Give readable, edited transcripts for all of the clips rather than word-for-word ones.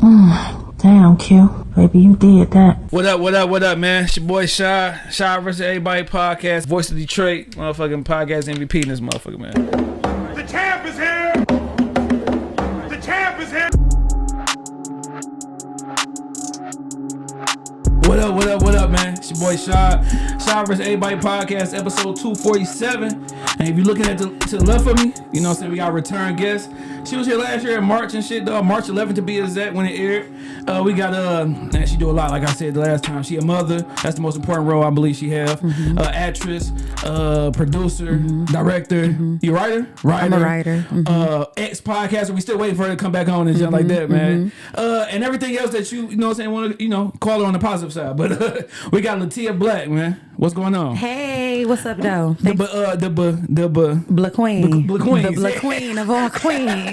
Damn, Q. Baby, you did that. What up, man? It's your boy Shad. Shad vs. Everybody podcast. Voice of Detroit. Motherfucking podcast MVP in this motherfucker, man. The champ is here! The champ is here! What up, man? It's your boy Shad. Shad vs. Everybody podcast, episode 247. And if you're looking at to the left of me, you know what I'm saying? We got a return guest. She was here last year in March and shit, though. March 11th to be exact when it aired. We got, man, she do a lot, like I said the last time. She a mother. That's the most important role I believe she have. Mm-hmm. Actress, producer, director. You writer? I'm a writer. Ex-podcaster. We still waiting for her to come back on and shit like that, man. And everything else that you know what I'm saying, want to, call her on the positive side. But we got Tia Blaque, man. What's going on? Hey, what's up, though? The Blaque Queen. Blaque Queen. The Blaque Queen of all queens.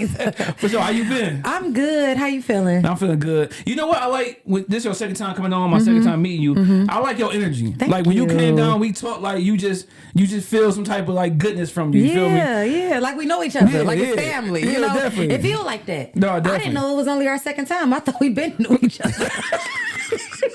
For sure. How you been? I'm good. How you feeling? I'm feeling good. You know what I like? This your second time coming on, my second time meeting you. I like your energy. Thank when you you. came down, we talk like you just feel some type of like goodness from you. You feel me? Yeah. Like we know each other. Like it's family. Yeah, you know? Definitely. It feel like that. No, definitely. I didn't know it was only our second time. I thought we been knew each other.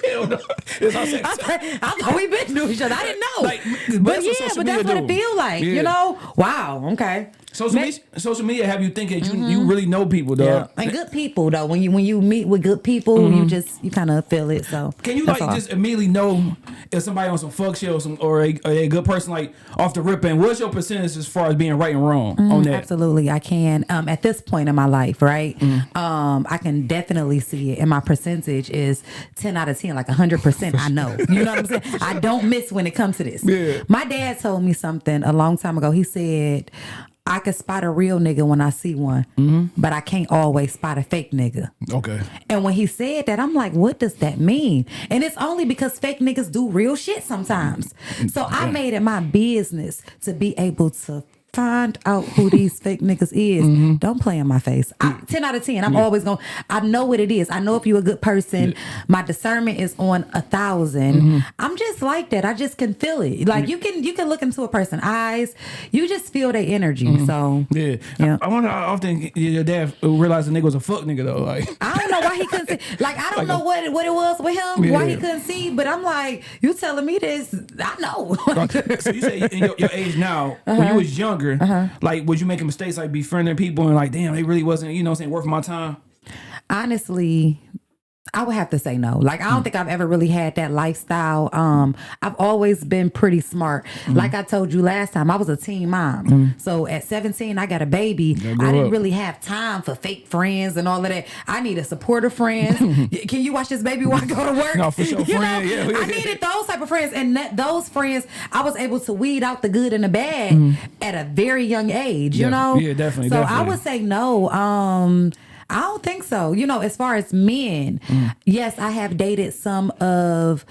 Hell no. It's our second time. I thought we been knew each other. I didn't know. But that's what it feel like. Yeah. You know? Wow. Okay. Social media have you thinking you really know people, dog. Yeah. And good people though. When you meet with good people, you kind of feel it. So can you just immediately know if somebody on some fuck shit or a good person like off the rip? And what's your percentage as far as being right and wrong on that? Absolutely, I can. At this point in my life, right? I can definitely see it, and my percentage is 10 out of 10, like 100%. I know. You know what I'm saying? I don't miss when it comes to this. Yeah. My dad told me something a long time ago. He said, I can spot a real nigga when I see one, but I can't always spot a fake nigga. Okay. And when he said that, I'm like, what does that mean? And it's only because fake niggas do real shit sometimes. So I made it my business to be able to find out who these fake niggas is. Don't play in my face. 10 out of 10. I'm always going. I know what it is. I know if you're a good person. My discernment is on 1,000. I'm just like that. I just can feel it. Like you can look into a person's eyes. You just feel their energy. So yeah. I wonder how often your dad realized the nigga was a fuck nigga though. Like I don't know why he couldn't see. Like I don't know what it was with him. Why he couldn't see. But I'm like, you telling me this? I know. So you say in your age now, when you was younger. Like, would you making mistakes like befriending people and like, damn, they really wasn't, worth my time? Honestly, I would have to say no. Like, I don't think I've ever really had that lifestyle. I've always been pretty smart. Like I told you last time, I was a teen mom. So at 17, I got a baby. I didn't really have time for fake friends and all of that. I needed supportive friends. Can you watch this baby while I go to work? No, for sure. Friend, yeah. I needed those type of friends. And those friends, I was able to weed out the good and the bad at a very young age, you know? Yeah, definitely. So I would say no. I don't think so. As far as men, yes, I have dated some of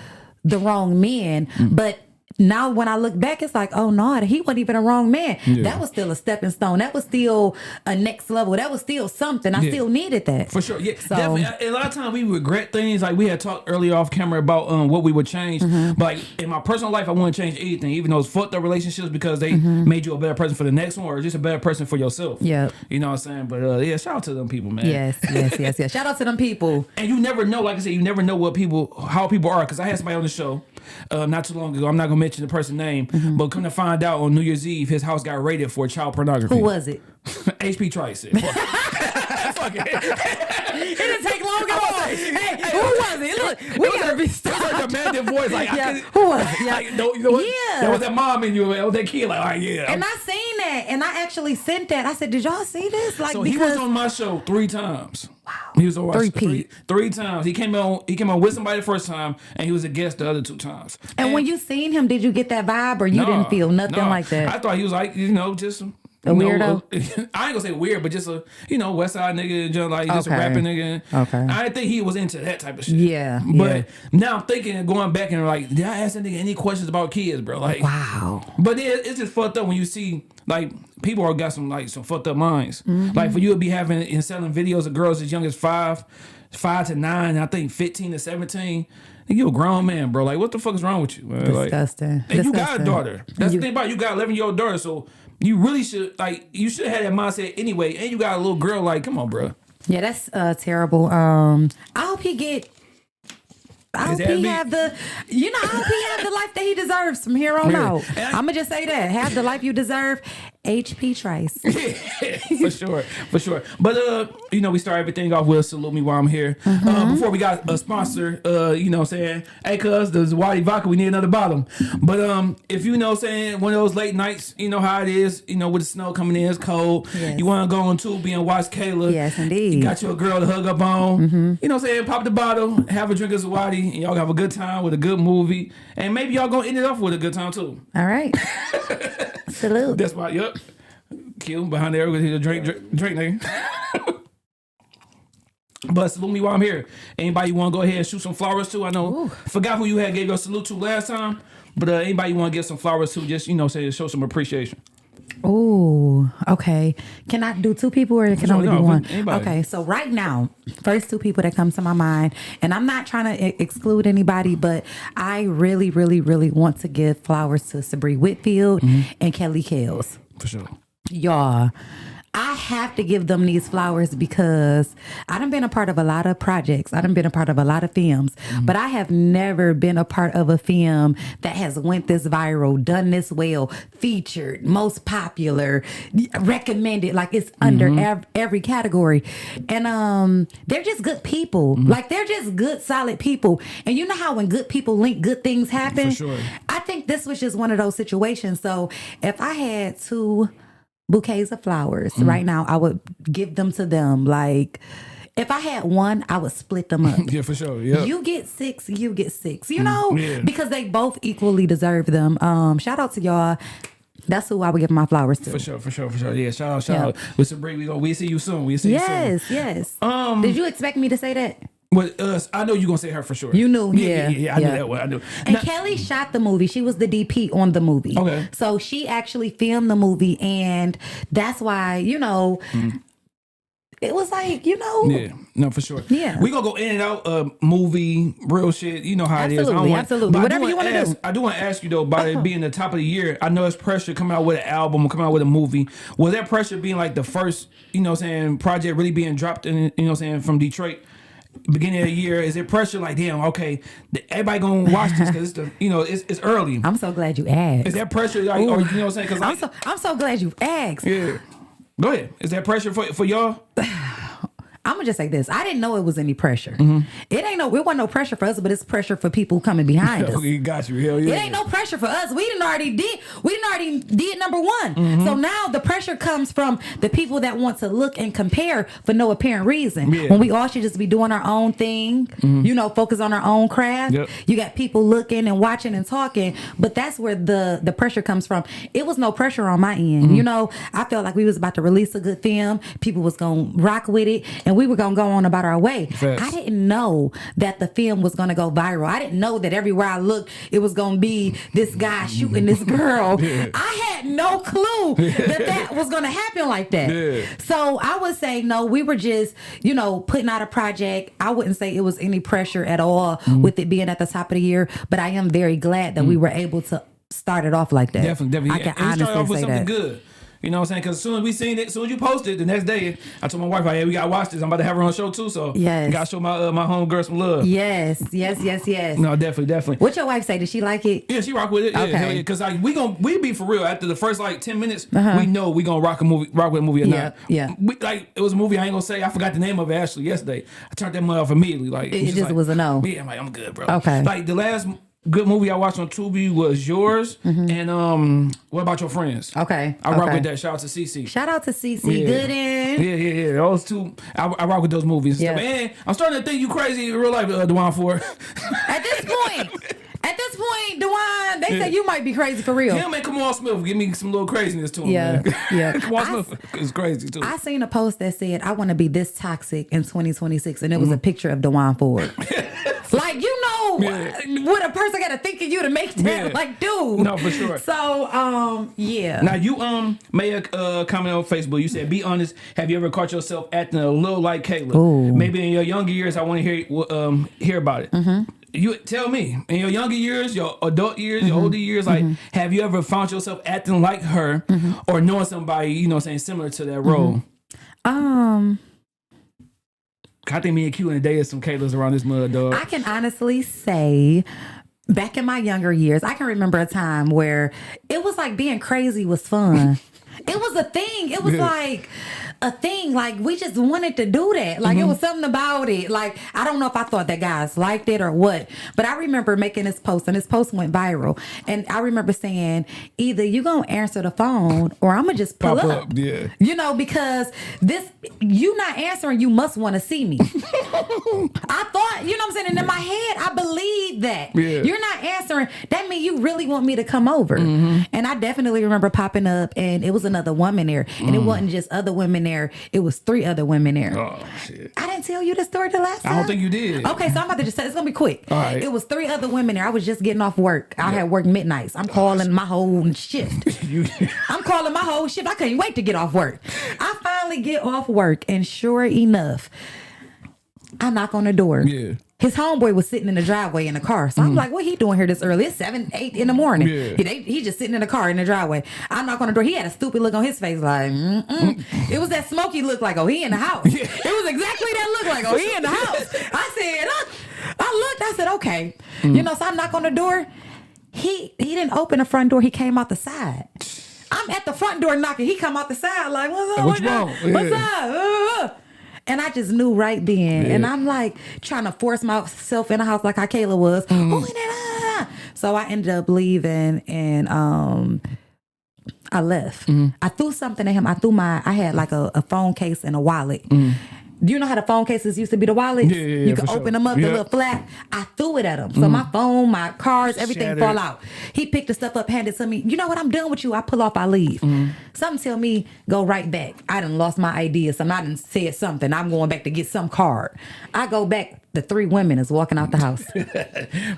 the wrong men, but now when I look back, it's like, oh no, he wasn't even a wrong man. Yeah. That was still a stepping stone. That was still a next level. That was still something. I still needed that. For sure. Yeah, so, definitely. A lot of times we regret things. Like we had talked earlier off camera about what we would change. But like in my personal life, I wouldn't change anything, even those fucked up relationships, because they made you a better person for the next one, or just a better person for yourself. Yeah. You know what I'm saying? But yeah, shout out to them people, man. Yes. Shout out to them people. And you never know, like I said, you never know how people are. Because I had somebody on the show not too long ago. I'm not gonna mention the person's name, but come to find out on New Year's Eve, his house got raided for child pornography. Who was it? HP Trice. Fuck it. It didn't take long at all. Hey, who was it? Look, we gotta be stopped. It was like a man voice. Like, who was it? Yeah. Like, you know what? Yeah. That was that mom in you. That was that kid. Like, all right, yeah. And I seen that, and I actually sent that. I said, "Did y'all see this?" Like, so because he was on my show 3 times. Wow. He was on my show three times. He came on with somebody the first time, and he was a guest the other 2 times. And when you seen him, did you get that vibe, or you didn't feel nothing like that? I thought he was like, just a weirdo. I ain't gonna say weird, but just a West Side nigga, just a rapping nigga. Okay. I didn't think he was into that type of shit. Yeah. But now I'm thinking and going back and like, did I ask that nigga any questions about kids, bro? Like, wow. But it's just fucked up when you see like people are got some fucked up minds. Like for you to be having and selling videos of girls as young as 5 to 9, I think 15 to 17. You a grown man, bro. Like, what the fuck is wrong with you, man? Disgusting. Like, and you got a daughter. That's the thing about it. You got 11-year-old daughter, so you really should, you should have had that mindset anyway. And you got a little girl, like, come on, bro. Yeah, that's terrible. I hope he get. I hope he have the, I hope he have the life that he deserves from here on out. I'm gonna just say that. Have the life you deserve. HP Trice. for sure. But we start everything off with salute me while I'm here. Before we got a sponsor, you know what I'm saying? Hey cuz, there's Wadi Vodka, we need another bottle. But if you know what I'm saying, one of those late nights, you know how it is, with the snow coming in, it's cold. Yes. You wanna go on Tubi and watch Kayla. Yes, indeed. You got you a girl to hug up on. You know what I'm saying? Pop the bottle, have a drink of Zawadi, and y'all have a good time with a good movie. And maybe y'all gonna end it off with a good time too. All right. Salute. That's why, yep. Kill behind there with his drink, nigga. But salute me while I'm here. Anybody want to go ahead and shoot some flowers to? I know, forgot who you had gave your salute to last time, but anybody want to give some flowers to? Just say show some appreciation. Oh, okay. Can I do two people or can I only do one? Anybody. Okay, so right now, first two people that come to my mind, and I'm not trying to exclude anybody, but I really, really, really want to give flowers to Sabree Whitfield and Kelly Kells. For sure. Y'all, I have to give them these flowers because I done been a part of a lot of projects. I done been a part of a lot of films, but I have never been a part of a film that has went this viral, done this well, featured, most popular, recommended, like it's under every category. And they're just good people. Like they're just good, solid people. And you know how when good people link, good things happen? For sure. I think this was just one of those situations. So if I had two bouquets of flowers right now, I would give them to them. Like if I had one, I would split them up. Yeah, for sure. Yeah. You get six, because they both equally deserve them. Shout out to y'all. That's who I would give my flowers to. For sure. Yeah, shout out. With Sabree, we see you soon. We see you soon. Yes. Did you expect me to say that? With us, I know you're going to say her for sure. You knew, yeah. I knew that one. I knew. And Kelly shot the movie. She was the DP on the movie. Okay. So she actually filmed the movie, and that's why, it was like, Yeah, no, for sure. Yeah. We going to go in and out movie, real shit. You know how it is. Absolutely. Whatever you want to do. I do want to ask you, though, about it being the top of the year. I know it's pressure coming out with an album, coming out with a movie. Was that pressure being like the first, project really being dropped in, from Detroit? Beginning of the year, is it pressure like, damn, okay, everybody gonna watch this because it's early? I'm so glad you asked. Is that pressure like, or you know what I'm saying? Because I'm so glad you asked. Yeah, go ahead. Is that pressure for y'all? I'm gonna just say this. I didn't know it was any pressure. It wasn't no pressure for us, but it's pressure for people coming behind us. Okay, got you. Hell yeah. It ain't no pressure for us. We didn't already did number one. So now the pressure comes from the people that want to look and compare for no apparent reason. Yeah. When we all should just be doing our own thing, focus on our own craft. Yep. You got people looking and watching and talking, but that's where the pressure comes from. It was no pressure on my end. I felt like we was about to release a good film. People was gonna rock with it, and we were gonna go on about our way. Facts. I didn't know that the film was gonna go viral. I didn't know that everywhere I looked, it was gonna be this guy shooting this girl. Yeah. I had no clue that was gonna happen like that. Yeah. So I would say no, we were just, putting out a project. I wouldn't say it was any pressure at all with it being at the top of the year, but I am very glad that we were able to start it off like that. Definitely. I can and we started off with honestly say something that. Good. You know what I'm saying? Because as soon as we seen it, as soon as you posted the next day, I told my wife, hey, we got to watch this. I'm about to have her on the show too. So yes. got to show my homegirl some love. Yes. No, definitely. What your wife say? Did she like it? Yeah, she rock with it. Okay. Yeah, because we be for real. After the first 10 minutes, we know we gonna rock with a movie or not. Yeah. It was a movie I ain't gonna say. I forgot the name of it actually yesterday. I turned that mother off immediately. It just was a no. Yeah, I'm good, bro. Okay. Like the last good movie I watched on Tubi was yours, and what about your friends? Okay. I rock with that. Shout out to CC. Shout out to CC. Yeah. Good in. Yeah. Those two, I rock with those movies. Yeah. Man, I'm starting to think you crazy in real life, Dewan Ford. At this point, Dewan, they say you might be crazy for real. Yeah, man, Kamal Smith, give me some little craziness to him, Yeah. man. Kamal Smith is crazy, too. I seen a post that said, I want to be this toxic in 2026, and it was a picture of Dewan Ford. Like, what a person got to think of you to make that, dude. No, for sure. So, yeah. Now, you made a comment on Facebook. You said, be honest, have you ever caught yourself acting a little like Kayla? Ooh. Maybe in your younger years, I want to hear about it. You tell me, in your younger years, your adult years, your older years, have you ever found yourself acting like her or knowing somebody, similar to that role? I think me and Q in the day is some Kayla's around this mud, dog. I can honestly say, back in my younger years, I can remember a time where it was like being crazy was fun. It was a thing. It was like a thing. Like, we just wanted to do that. Like, it was something about it. Like, I don't know if I thought that guys liked it or what, but I remember making this post, and this post went viral. And I remember saying, either you gonna answer the phone or I'm gonna just pull up. Yeah. You know, because you not answering, you must want to see me. I thought, you know what I'm saying? And in my head, I believe that. Yeah. You're not answering. That means you really want me to come over. And I definitely remember popping up, and it was another woman there. And it wasn't just other women there. It was 3 other women there. Oh, shit. I didn't tell you the story the last time. I don't think you did. Okay, so I'm about to just say, it's going to be quick. All right. It was 3 other women there. I was just getting off work. I had worked midnights. I'm calling my whole shift. I'm calling my whole shift. I couldn't wait to get off work. I finally get off work, and sure enough, I knock on the door. Yeah. His homeboy was sitting in the driveway in the car. So I'm like, what he doing here this early? It's 7, 8 in the morning. Yeah. He just sitting in the car in the driveway. I knock on the door. He had a stupid look on his face like, It was that smoky look like, oh, he in the house. Yeah. It was exactly that look like, oh, he in the house. I looked, I said, okay. You know, so I knock on the door. He didn't open the front door. He came out the side. I'm at the front door knocking. He come out the side like, what's up? What's wrong? What's Yeah. up? And I just knew right then. Yeah. And I'm like trying to force myself in the house like how Kayla was. So I ended up leaving, and I left. I threw something at him. I had like a phone case and a wallet. Do you know how the phone cases used to be, the wallets? Yeah, you could open them up, the little flap. I threw it at him. So my phone, my cards, everything Shattered. fall out. He picked the stuff up, handed it to me. You know what? I'm done with you. I pull off, I leave. Something tell me, go right back. I done lost my idea. I done said something. I'm going back to get some card. I go back. The 3 women is walking out the house.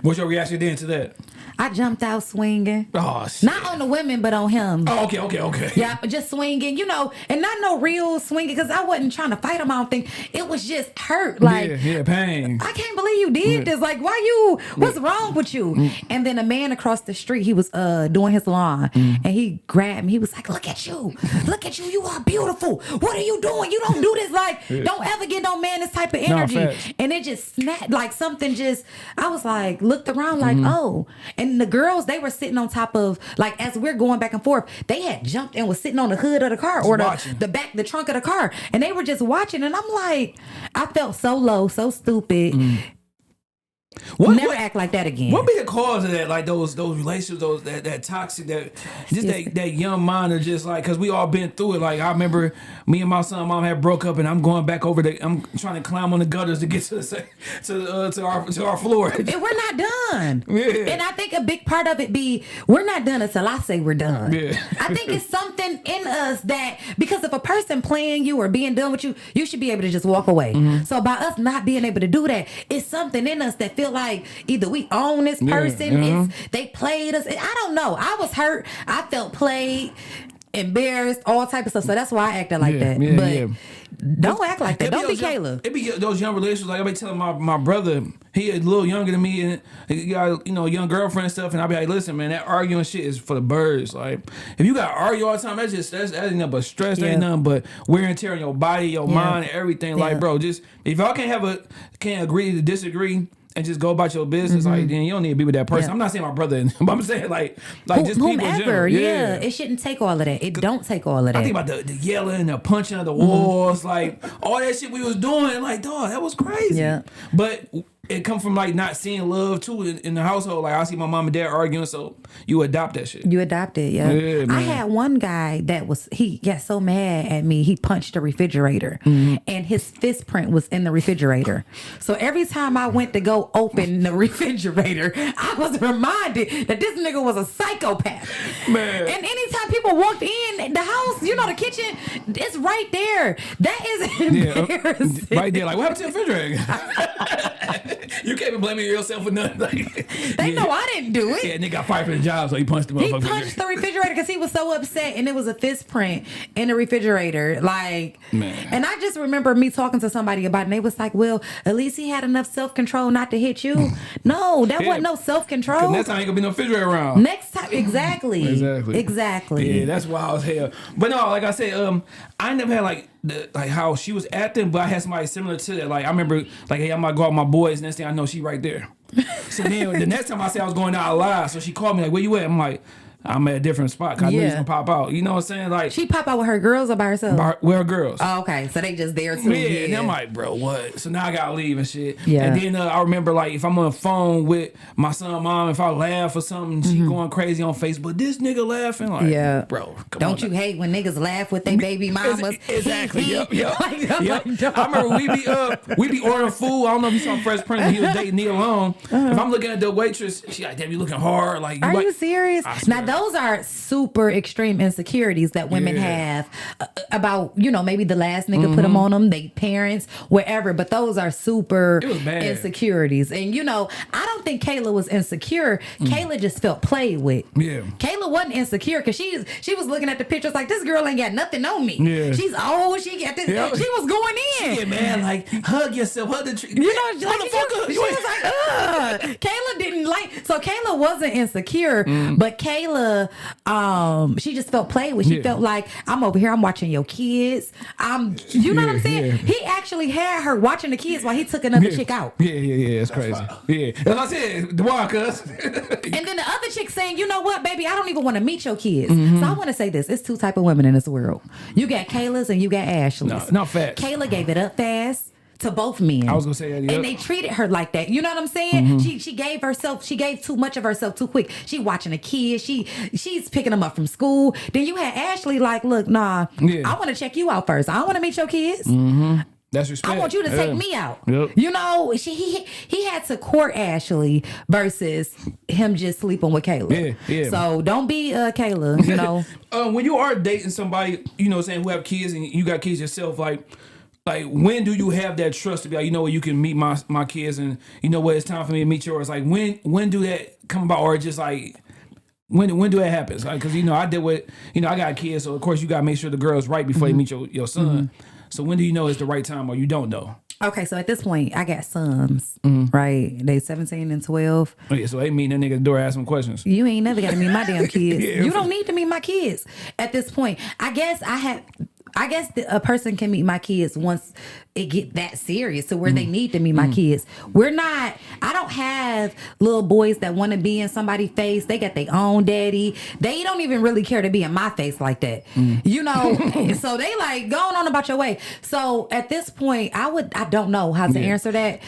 What's your reaction then to that? I jumped out swinging. Oh, shit. Not on the women, but on him. Oh, okay. Yeah, just swinging, you know, and not no real swinging, because I wasn't trying to fight him. I don't think it was just hurt. Like, yeah, pain. I can't believe you did this. Like, what's wrong with you? And then a man across the street, he was doing his lawn, and he grabbed me. He was like, look at you, you are beautiful. What are you doing? You don't do this. Like, don't ever get no man this type of energy. And it just snapped, like something just, I was like, looked around like, oh. And the girls, they were sitting on top of, like, as we're going back and forth, they had jumped and was sitting on the hood of the car or the trunk of the car. And they were just watching. And I'm like, I felt so low, so stupid. Never act like that again. What be the cause of that? Like those relationships, that toxic, that young mind of just like, because we all been through it. Like, I remember me and my son, mom had broke up, and I'm going back over I'm trying to climb on the gutters to get to our floor. And we're not done. Yeah. And I think a big part of it be, we're not done until I say we're done. Yeah. I think it's something in us that, because if a person playing you or being done with you, you should be able to just walk away. So by us not being able to do that, it's something in us that feel like either we own this person, they played us. I don't know. I was hurt. I felt played, embarrassed, all type of stuff. So that's why I acted like that. But don't act like that. Don't be Kayla. It be those young relationships. Like, I be telling my brother, he a little younger than me, and he got, a young girlfriend and stuff, and I be like, listen, man, that arguing shit is for the birds. Like, if you got to argue all the time, that ain't nothing but stress. That ain't nothing but wear and tear on your body, your mind, and everything. Like, bro, just if y'all can't agree to disagree and just go about your business, like, then you don't need to be with that person. I'm not saying my brother, but I'm saying like just people in whomever. general. It shouldn't take all of that. It don't take all of that. I think about the yelling, the punching of the walls, like all that shit we was doing. Like, dog, that was crazy. Yeah. But it come from like not seeing love too in the household. Like, I see my mom and dad arguing, so you adopt that shit. You adopt it, yeah. Yeah, man. I had one guy that he got so mad at me, he punched the refrigerator, and his fist print was in the refrigerator. So every time I went to go open the refrigerator, I was reminded that this nigga was a psychopath. Man. And anytime people walked in the house, the kitchen, it's right there. That is embarrassing. Right there, like, what happened to the refrigerator? You can't be blaming yourself for nothing. Like, they know I didn't do it. Yeah, nigga got fired from the job, so he punched the motherfucker. He punched the refrigerator because he was so upset, and it was a fist print in the refrigerator. Like, man. And I just remember me talking to somebody about it, and they was like, well, at least he had enough self-control not to hit you. No, that wasn't no self-control. Next time ain't gonna be no refrigerator around. Next time, exactly. Exactly. Yeah, that's wild as hell. But no, like I said, I never had like like how she was acting, but I had somebody similar to that. Like I remember, like hey, I'm gonna go out with my boys. Next thing I know, she right there. So then the next time I said I was going out live, so she called me like, "Where you at?" I'm like, "I'm at a different spot." Cause I knew he's gonna pop out. You know what I'm saying? Like she pop out with her girls or by herself? With her girls. Oh, okay, so they just there too. Yeah, and I'm like, bro, what? So now I gotta leave and shit. Yeah. And then I remember like if I'm on the phone with my son, mom, if I laugh or something, she going crazy on Facebook. This nigga laughing, like, bro, come don't on you now. hate when niggas laugh with their baby mamas? Exactly. Yep. Like, Yep. I remember we be ordering food. I don't know if you saw Fresh Prince. He was dating Nia Long. If I'm looking at the waitress, she like, damn, you looking hard. Like, are like, you serious? Now those are super extreme insecurities that women have about, you know, maybe the last nigga put them on them, they parents, wherever. But those are super insecurities. And, you know, I don't think Kayla was insecure. Kayla just felt played with. Yeah. Kayla wasn't insecure because she was looking at the pictures like, this girl ain't got nothing on me. Yeah. She's old. She got this. Yeah. She was going in. Yeah, man, like, hug yourself, hug the tree. You know, like, she was like, ugh. Kayla didn't like, so Kayla wasn't insecure, but Kayla, she just felt played with. She felt like, I'm over here, I'm watching your kids. You know what I'm saying? Yeah. He actually had her watching the kids while he took another chick out. Yeah, it's crazy. Yeah, that's what I said. Why, cuz? And then the other chick saying, you know what, baby, I don't even want to meet your kids. So I want to say this. It's two type of women in this world. You got Kayla's and you got Ashley's. No, facts. Kayla gave it up fast to both men. I was gonna say that, and they treated her like that. You know what I'm saying? She gave too much of herself too quick. She watching the kids. She's picking them up from school. Then you had Ashley like, look, nah, I want to check you out first. I don't want to meet your kids. That's respect. I want you to take me out. Yep. You know, he had to court Ashley versus him just sleeping with Kayla. Yeah. So don't be Kayla, you know. When you are dating somebody, you know, saying who have kids and you got kids yourself, like when do you have that trust to be like, you know what, you can meet my kids and you know what, it's time for me to meet yours. Like when do that come about, or just like when do that happen? Like, cause you know I did with, you know, I got kids, so of course you gotta make sure the girl's right before you meet your son. So when do you know it's the right time or you don't know? Okay, so at this point, I got sons, right? They 17 and 12. Oh yeah, so they meeting that nigga at the door asking questions. You ain't never got to meet my damn kids. Yeah. You don't need to meet my kids at this point. I guess a person can meet my kids once it get that serious to where they need to meet my kids. I don't have little boys that want to be in somebody's face. They got their own daddy. They don't even really care to be in my face like that. You know, so they like going on about your way. So at this point, I don't know how to answer that.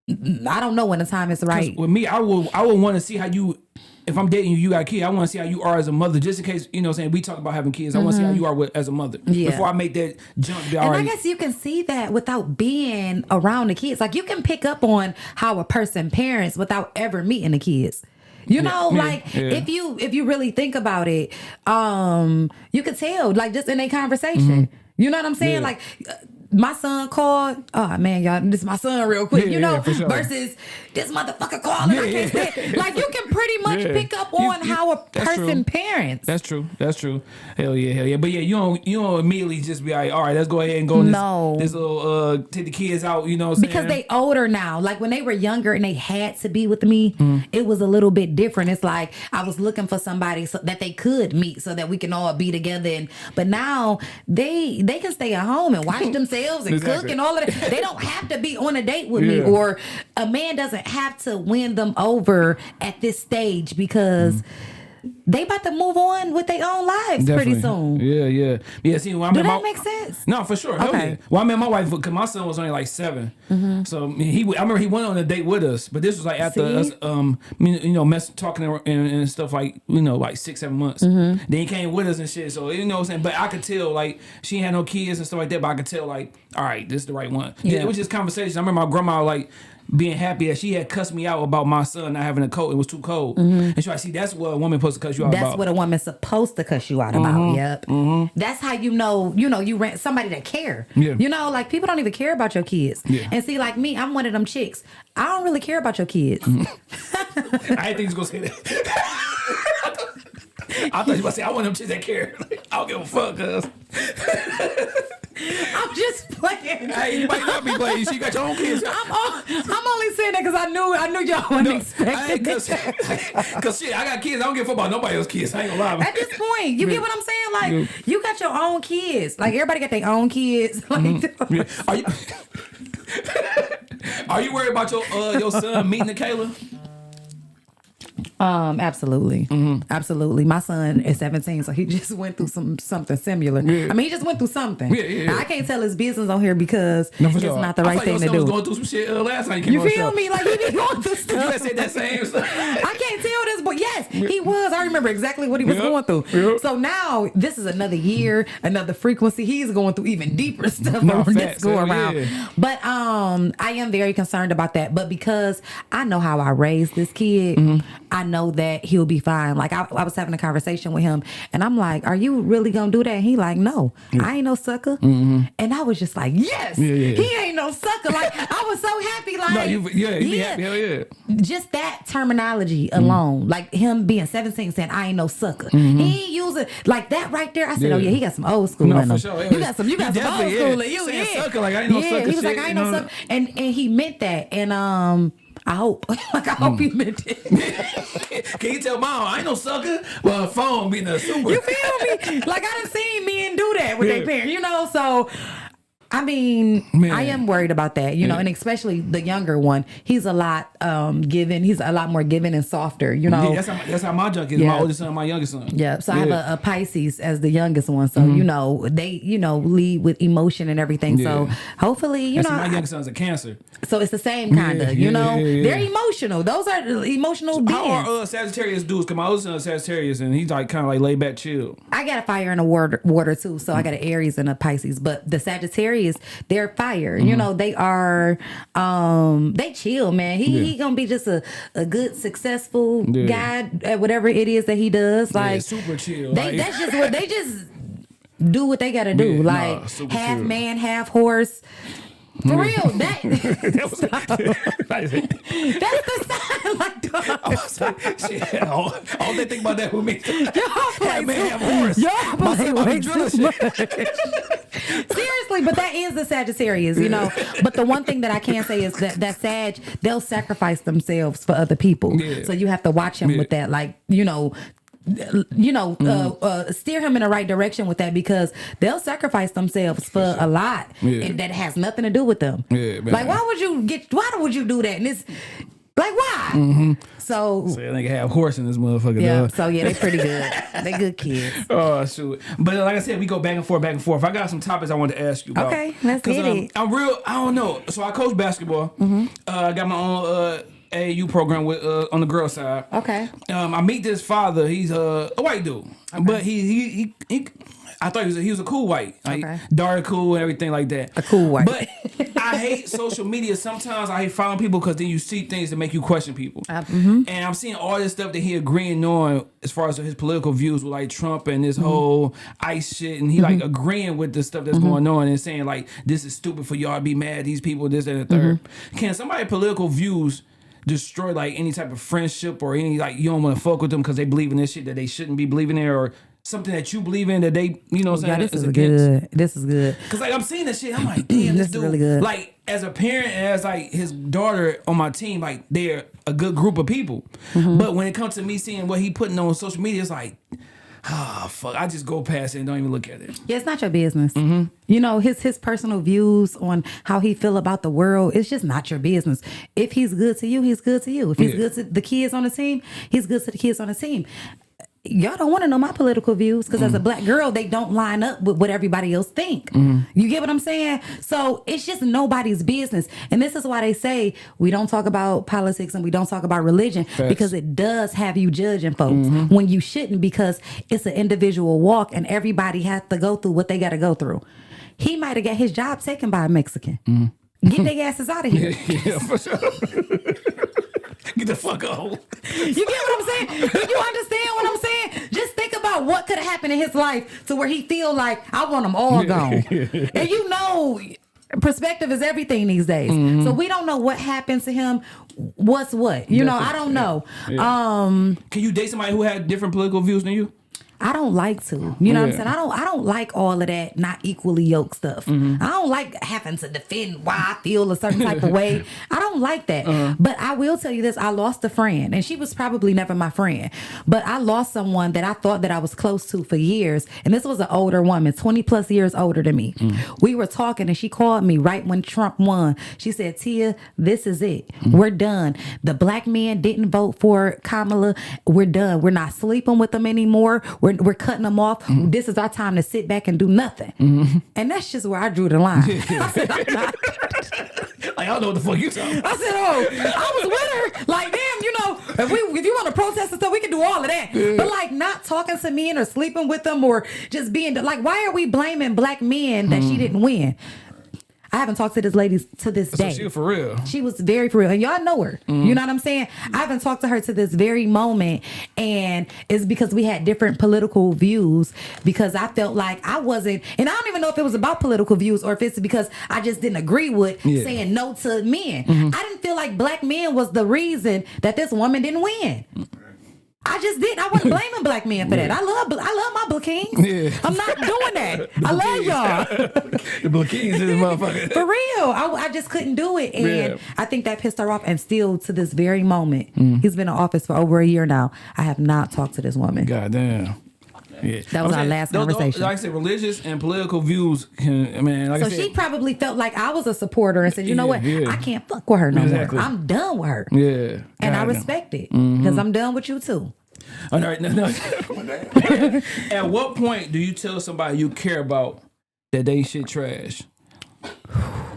I don't know when the time is right. With me, I would want to see how you, if I'm dating you, you got a kid, I want to see how you are as a mother, just in case, you know what I'm saying, we talk about having kids. I want to see how you are as a mother before I make that jump. I guess you can see that without being around the kids. Like, you can pick up on how a person parents without ever meeting the kids. You know, if you really think about it, you could tell, like, just in a conversation. You know what I'm saying? Like, my son called. Oh man, y'all, this is my son real quick. You know, sure. Versus this motherfucker calling. I can't stand. Like, you can pretty much pick up on how a person parents. That's true. Hell yeah. But yeah, you don't immediately just be like, all right, let's go ahead and go. This little take the kids out. You know what I'm saying? Because they older now. Like, when they were younger and they had to be with me, it was a little bit different. It's like I was looking for somebody that they could meet so that we can all be together. But now they can stay at home and watch themselves and cook and all of that. They don't have to be on a date with me, or a man doesn't have to win them over at this stage because they about to move on with their own lives pretty soon. Yeah. See, when I Do met that make sense? No, for sure. Okay. Yeah. Well, I met my wife because my son was only like 7, so I remember he went on a date with us, but this was like after us, you know, talking and stuff, like, you know, like 6-7 months. Then he came with us and shit. So, you know what I'm saying, but I could tell, like, she had no kids and stuff like that, but I could tell, like, all right, this is the right one. Yeah. It was just conversation. I remember my grandma, like, being happy that she had cussed me out about my son not having a coat. It was too cold. And she like, see, that's what a woman supposed to cuss you out about. That's what a woman's supposed to cuss you out about. Yep. That's how you know you rent somebody that care. You know, like, people don't even care about your kids. And see, like me, I'm one of them chicks. I don't really care about your kids. I didn't think he was gonna say that. I thought you were about to say, I want them chicks that care. Like, I don't give a fuck, cuz. I'm just playing. Hey, you might not be playing. You got your own kids. I'm only saying that because I knew y'all wouldn't expect it. Because shit, I got kids. I don't give a fuck about nobody else's kids. I ain't gonna lie. At this point, you get what I'm saying? Like, you got your own kids. Like, everybody got their own kids. Like, Are you worried about your son meeting the Kayla? Absolutely. Absolutely. My son is 17, so he just went through something similar. I mean, he just went through something. Now, I can't tell his business on here because it's not the right thing to do. I was going through some shit last time you feel me? Like, he be going through stuff. You had said that same stuff. I can't tell this, but yes, he was. I remember exactly what he was going through. So now, this is another year, another frequency. He's going through even deeper stuff on this go around. But I am very concerned about that. But because I know how I raised this kid, I know that he'll be fine. Like, I was having a conversation with him, and I'm like, "Are you really gonna do that?" And he like, "No, I ain't no sucker." And I was just like, "Yes, he ain't no sucker." Like, I was so happy. Like, no, you be happy. Hell yeah. Just that terminology alone, like him being 17, saying, "I ain't no sucker." He ain't using like that right there. I said, "Oh yeah, he got some old school in him." For sure. You got some old school in you. Saying sucker, like I ain't no sucker. He was like, "I ain't no sucker," and he meant that. And I hope. Like, I hope he meant it. Can you tell mom I ain't no sucker? Well, phone being a super. You feel me? Like, I done seen men do that with their parents, you know? So, I mean, I am worried about that, you know, and especially the younger one. He's a lot giving. He's a lot more giving and softer, you know. Yeah, that's how my junk is. My oldest son, my youngest son. Yeah. So I have a Pisces as the youngest one. So, you know, they, lead with emotion and everything. So hopefully, you know. My youngest son's a Cancer. So it's the same kind of, you know. They're emotional. Those are emotional beings. How are Sagittarius dudes? Because my oldest son is Sagittarius and he's like kind of like laid back chill. I got a fire and a water too. So I got an Aries and a Pisces. But the Sagittarius, they're fire. You know, they are, they chill, man. He gonna be just a good, successful guy at whatever it is that he does. Like, super chill. That's just what they just do what they gotta do. Like, half chill. Man, half horse. For real, that's the sign. Like, dog. Shit, all they think about that with me. Y'all play way too much. Seriously, but that is the Sagittarius, you know. But the one thing that I can say is that Sag, they'll sacrifice themselves for other people. So you have to watch him with that, like, steer him in the right direction with that, because they'll sacrifice themselves for a lot and that has nothing to do with them. Like, why would you do that? And it's like, why? So they nigga have horse in this motherfucker. Yeah. Dog. So they pretty good. They good kids. Oh shoot! But like I said, we go back and forth. I got some topics I wanted to ask you about. Okay, let's get it. I don't know. So I coach basketball. I got my own AAU program with on the girl side. Okay. I meet this father. He's a white dude, but he I thought he was a cool white, like dark cool and everything like that. A cool white. But I hate social media. Sometimes I hate following people because then you see things that make you question people. And I'm seeing all this stuff that he agreeing on as far as his political views with like Trump and this whole ICE shit, and he like agreeing with the stuff that's going on and saying like, this is stupid for y'all to be mad at these people, this and the third. Can somebody political views destroy like any type of friendship or any, like, you don't want to fuck with them because they believe in this shit that they shouldn't be believing in, or something that you believe in that they, you know what I'm saying? This is good. This is good. Because like I'm seeing this shit, I'm like, damn, this dude, really good. Like, as a parent and as like his daughter on my team, like they're a good group of people. But when it comes to me seeing what he putting on social media, it's like, fuck, I just go past it and don't even look at it. Yeah, it's not your business. You know, his personal views on how he feel about the world, it's just not your business. If he's good to you, he's good to you. If he's good to the kids on the team, he's good to the kids on the team. Y'all don't want to know my political views because as a black girl, they don't line up with what everybody else think. You get what I'm saying? So it's just nobody's business. And this is why they say we don't talk about politics and we don't talk about religion, because it does have you judging folks when you shouldn't, because it's an individual walk and everybody has to go through what they got to go through. He might have got his job taken by a Mexican. Get their asses out of here. Yeah, for sure. Get the fuck out. You get what I'm saying? Do you understand what I'm saying? Just think about what could have happened in his life to where he feel like, I want them all gone. And you know, perspective is everything these days. So we don't know what happened to him. What's what? You know, I don't know. Can you date somebody who had different political views than you? I don't like to. You know what I'm saying? I don't like all of that not equally yoked stuff. I don't like having to defend why I feel a certain type of way. I don't like that. But I will tell you this, I lost a friend, and she was probably never my friend. But I lost someone that I thought that I was close to for years. And this was an older woman, 20 plus years older than me. We were talking and she called me right when Trump won. She said, Tia, this is it. We're done. The black men didn't vote for Kamala. We're done. We're not sleeping with them anymore. We're cutting them off. This is our time to sit back and do nothing. And that's just where I drew the line. I said, I'm not. Like, I don't know what the fuck you talking about. I said, I was with her. Like, damn, you know, if you want to protest and stuff, we can do all of that. But like not talking to men or sleeping with them or just being like, why are we blaming black men that she didn't win? I haven't talked to this lady to this day. So she was for real. She was very for real. And y'all know her. You know what I'm saying? I haven't talked to her to this very moment. And it's because we had different political views, because I felt like I wasn't, and I don't even know if it was about political views or if it's because I just didn't agree with saying no to men. I didn't feel like black men was the reason that this woman didn't win. I just didn't. I wasn't blaming black men for that. I love my Black Kings. I'm not doing that. I love y'all. The Black Kings is motherfucker. For real. I just couldn't do it. And I think that pissed her off. And still to this very moment, he's been in office for over a year now. I have not talked to this woman. Goddamn. Yeah. That was our last conversation. Like I said, religious and political views can, like so I said, she probably felt like I was a supporter and said, you know what? I can't fuck with her no more. I'm done with her. Yeah. And I respect it because I'm done with you too. All right, no. At what point do you tell somebody you care about that they shit trash?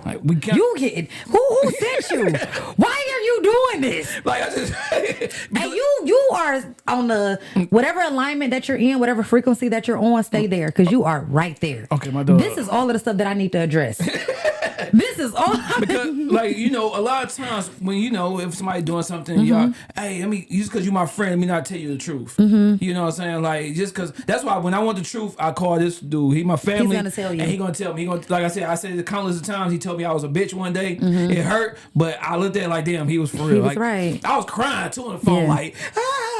Like we can't. You getting who sent you? Why are you doing this? Like I just and you are on the whatever alignment that you're in, whatever frequency that you're on, stay there because you are right there. Okay, my dog. This is all of the stuff that I need to address. This is all because, like, you know, a lot of times when if somebody doing something, y'all, hey, just because you my friend, let me not tell you the truth. You know what I'm saying? Like, just because that's why when I want the truth, I call this dude. He my family. He's gonna tell you, and he gonna tell me. Like I said countless of times. He told me I was a bitch one day. It hurt, but I looked at it like, damn, he was for real. He was like, right. I was crying too on the phone, like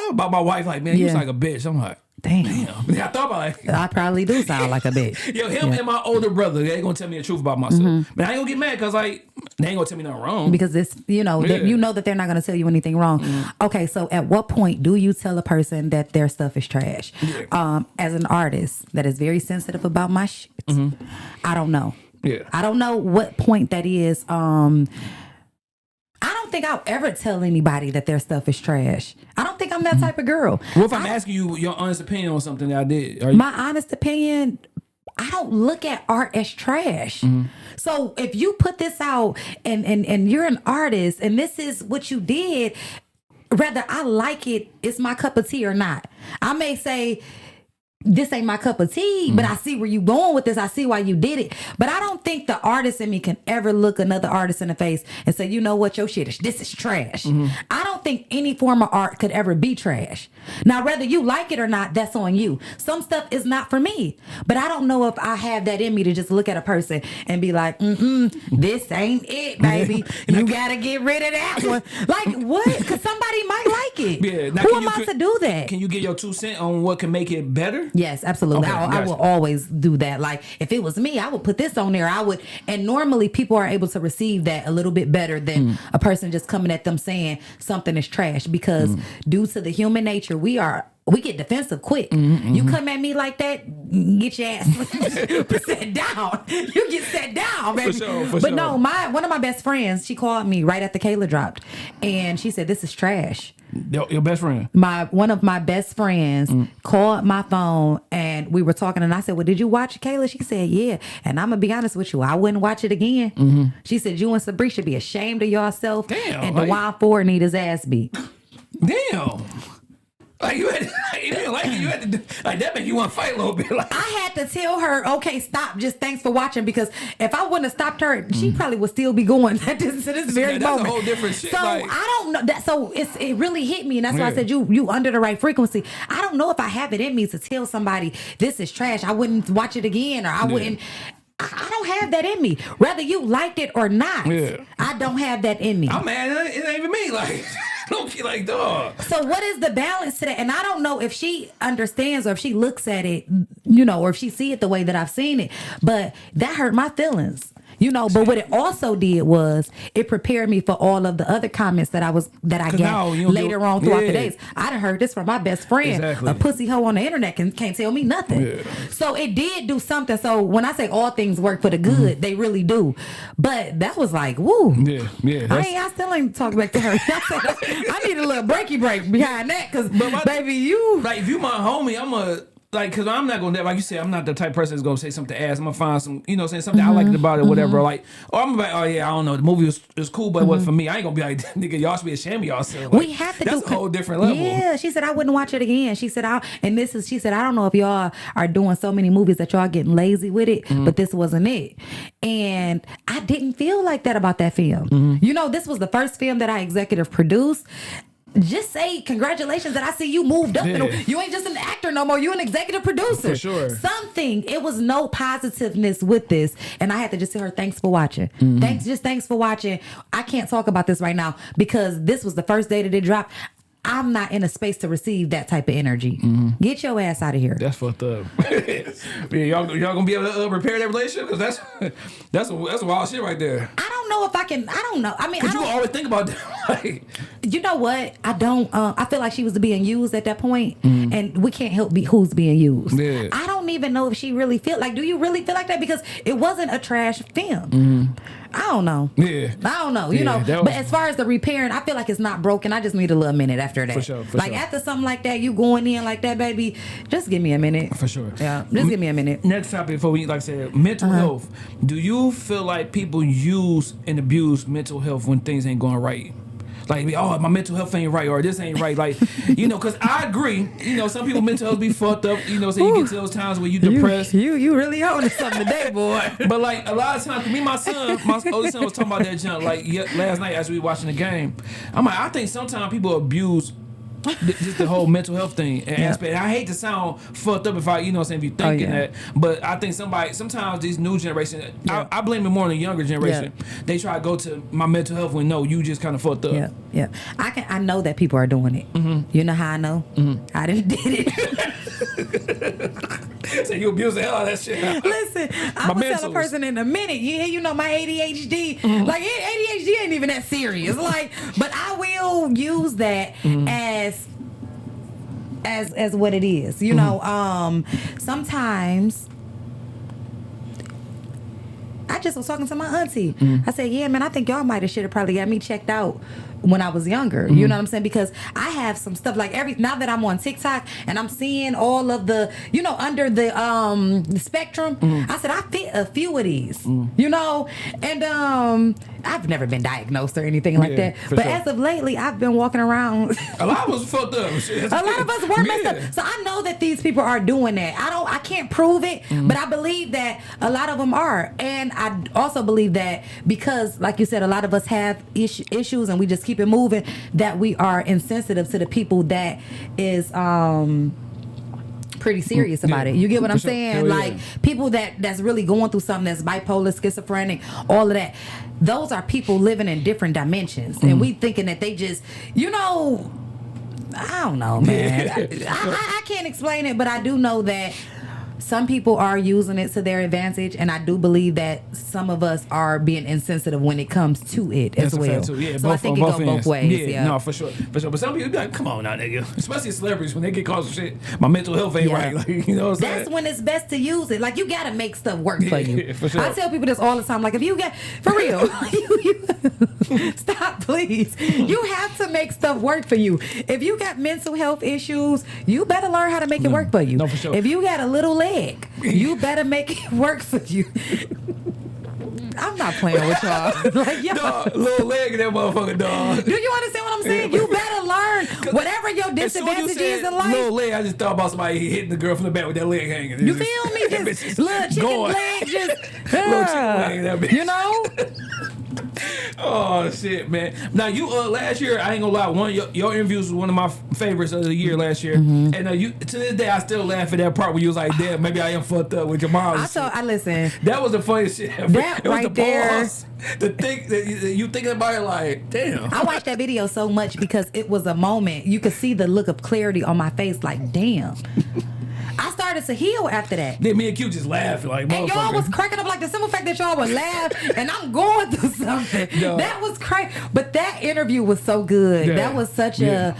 about my wife. Like, man, he was like a bitch. I'm like, damn. I thought about it. I probably do sound like a bitch. Yo, him and my older brother, they ain't gonna tell me the truth about myself. But I ain't gonna get mad because like they ain't gonna tell me nothing wrong. Because this, that you know that they're not gonna tell you anything wrong. Okay, so at what point do you tell a person that their stuff is trash? As an artist that is very sensitive about my shit, I don't know. I don't know what point that is. I don't think I'll ever tell anybody that their stuff is trash. I don't think I'm that type of girl. What if I'm asking you your honest opinion on something that I did? My honest opinion, I don't look at art as trash. So if you put this out and you're an artist and this is what you did, whether I like it, it's my cup of tea or not. I may say, this ain't my cup of tea, but I see where you going with this. I see why you did it. But I don't think the artist in me can ever look another artist in the face and say, you know what, your shit is, this is trash. I don't think any form of art could ever be trash. Now, whether you like it or not, that's on you. Some stuff is not for me, but I don't know if I have that in me to just look at a person and be like, this ain't it, baby. You gotta get rid of that one. Like, what? Because somebody might like it. Yeah. Now, who am I to do that? Can you get your 2 cents on what can make it better? Yes, absolutely. Okay, I will always do that. Like if it was me, I would put this on there. And normally people are able to receive that a little bit better than a person just coming at them saying something is trash, because due to the human nature, we get defensive quick. You come at me like that, get your ass set down. You get set down, baby. For sure. No, one of my best friends, she called me right after Kayla dropped, and she said, "This is trash." Your best friend? One of my best friends called my phone and we were talking, and I said, well, did you watch Kayla? She said, yeah. And I'm gonna be honest with you, I wouldn't watch it again. She said, you and Sabri should be ashamed of yourself. Damn, and DeJuan Ford need his ass beat. Damn. Like you had, if you like it, you had to do, like that make you want to fight a little bit. Like I had to tell her, okay, stop. Just thanks for watching, because if I wouldn't have stopped her, she probably would still be going to this very moment. That's a whole different shit. So like, I don't know that. So it really hit me, and that's why I said you under the right frequency. I don't know if I have it in me to tell somebody this is trash. I wouldn't watch it again, or I wouldn't. I don't have that in me. Whether you liked it or not, I don't have that in me. I'm mad. It ain't even me. Like Low-key like, dog. So what is the balance to that? And I don't know if she understands or if she looks at it, you know, or if she see it the way that I've seen it. But that hurt my feelings. You know, but what it also did was it prepared me for all of the other comments that I got later on throughout the days. I done heard this from my best friend. Exactly. A pussy hoe on the internet can't tell me nothing. Yeah. So it did do something. So when I say all things work for the good, they really do. But that was like, woo. Yeah. I still ain't talking back to her. I need a little breaky break behind that because, baby, you. Like, if you my homie, I'm a. Like, cause I'm not gonna, like you said, I'm not the type of person that's gonna say something to ass. I'm gonna find some, you know, saying something I liked about it, whatever. Like, or I'm like, oh yeah, I don't know, the movie was cool, but it wasn't for me. I ain't gonna be like, nigga, y'all should be ashamed of yourself. Like, we have to that's a whole different level. Yeah, she said I wouldn't watch it again. She said she said I don't know if y'all are doing so many movies that y'all getting lazy with it, but this wasn't it. And I didn't feel like that about that film. You know, this was the first film that I executive produced. Just say congratulations that I see you moved up. You ain't just an actor no more. You an executive producer. For sure. Something. It was no positiveness with this. And I had to just tell her, thanks for watching. Thanks for watching. I can't talk about this right now because this was the first day that it dropped. I'm not in a space to receive that type of energy. Get your ass out of here. That's fucked up. y'all gonna be able to repair that relationship? Because that's wild shit right there. I don't know if I can. I don't know. I mean, you always think about that. Like, you know what? I don't. I feel like she was being used at that point, and we can't help who's being used. Yeah. I don't even know if she really feel like. Do you really feel like that? Because it wasn't a trash film. I don't know. Yeah. I don't know. You know. But as far as the repairing, I feel like it's not broken. I just need a little minute after that. For sure. After something like that, you going in like that, baby. Just give me a minute. For sure. Yeah. Just give me a minute. Next topic before we, like I said, mental health. Do you feel like people use and abuse mental health when things ain't going right? Like, oh, my mental health ain't right, or this ain't right. Like, you know, because I agree. You know, some people mental health be fucked up. You know, so you get to those times where you depressed. You really owning something today, boy. But like a lot of times, my oldest son was talking about that junk like last night as we were watching the game. I'm like, I think sometimes people abuse just the whole mental health thing and aspect. I hate to sound fucked up if I, you know what I'm saying, if you thinking that, but I think sometimes these new generation, I blame it more on the younger generation. They try to go to my mental health when no, you just kind of fucked up. Yeah. I know that people are doing it. You know how I know? I done did it. So you abuse the hell out of that shit. Listen, I'm gonna tell a person in a minute. You know my ADHD. Like ADHD ain't even that serious. Like, but I will use that as what it is. You know, sometimes I just was talking to my auntie. I said, yeah, man, I think y'all might have should have probably got me checked out when I was younger. You know what I'm saying? Because I have some stuff like now that I'm on TikTok and I'm seeing all of the, you know, under the spectrum, I said, I fit a few of these, you know? And I've never been diagnosed or anything like that. But as of lately, I've been walking around. A lot of us fucked up. A lot of us were messed up. So I know that these people are doing that. I can't prove it, but I believe that a lot of them are. And I also believe that because, like you said, a lot of us have issues and we just keep it moving, that we are insensitive to the people that is pretty serious about it. You get what I'm saying? Like people that's really going through something, that's bipolar, schizophrenic, all of that. Those are people living in different dimensions, and we thinking that they just, you know, I don't know, man. I can't explain it, but I do know that some people are using it to their advantage, and I do believe that some of us are being insensitive when it comes to it as well. Yeah, so I think it goes both ways. Yeah, no, for sure. But some people be like, come on now, nigga. Especially celebrities, when they get caught with shit, my mental health ain't right. Like, you know what I'm saying? That's when it's best to use it. Like, you gotta make stuff work for you. Yeah, for sure. I tell people this all the time. Like, if you get, for real, stop, please. You have to make stuff work for you. If you got mental health issues, you better learn how to make it work for you. No, for sure. If you got a little leg, you better make it work for you. I'm not playing with y'all. Like, yo. Dog, little leg in that motherfucker, dog. Do you understand what I'm saying? You better learn whatever your disadvantage is in life. Little leg, I just thought about somebody hitting the girl from the back with that leg hanging. You feel me? Just little chicken leg, just little chicken leg, that bitch. You know? Oh shit, man! Now you last year, I ain't gonna lie, one of your interviews was one of my favorites of the year last year, and you to this day I still laugh at that part where you was like, "Damn, maybe I am fucked up with your mom." I listen. That was the funniest shit ever. That it was right the there. pause, the thing that you thinking about it like, damn. I watched that video so much because it was a moment you could see the look of clarity on my face. Like, damn. I started to heal after that. Then me and Q just laughing like, and y'all was cracking up like the simple fact that y'all would laugh and I'm going through something. No. That was crazy. But that interview was so good. Yeah. That was such a.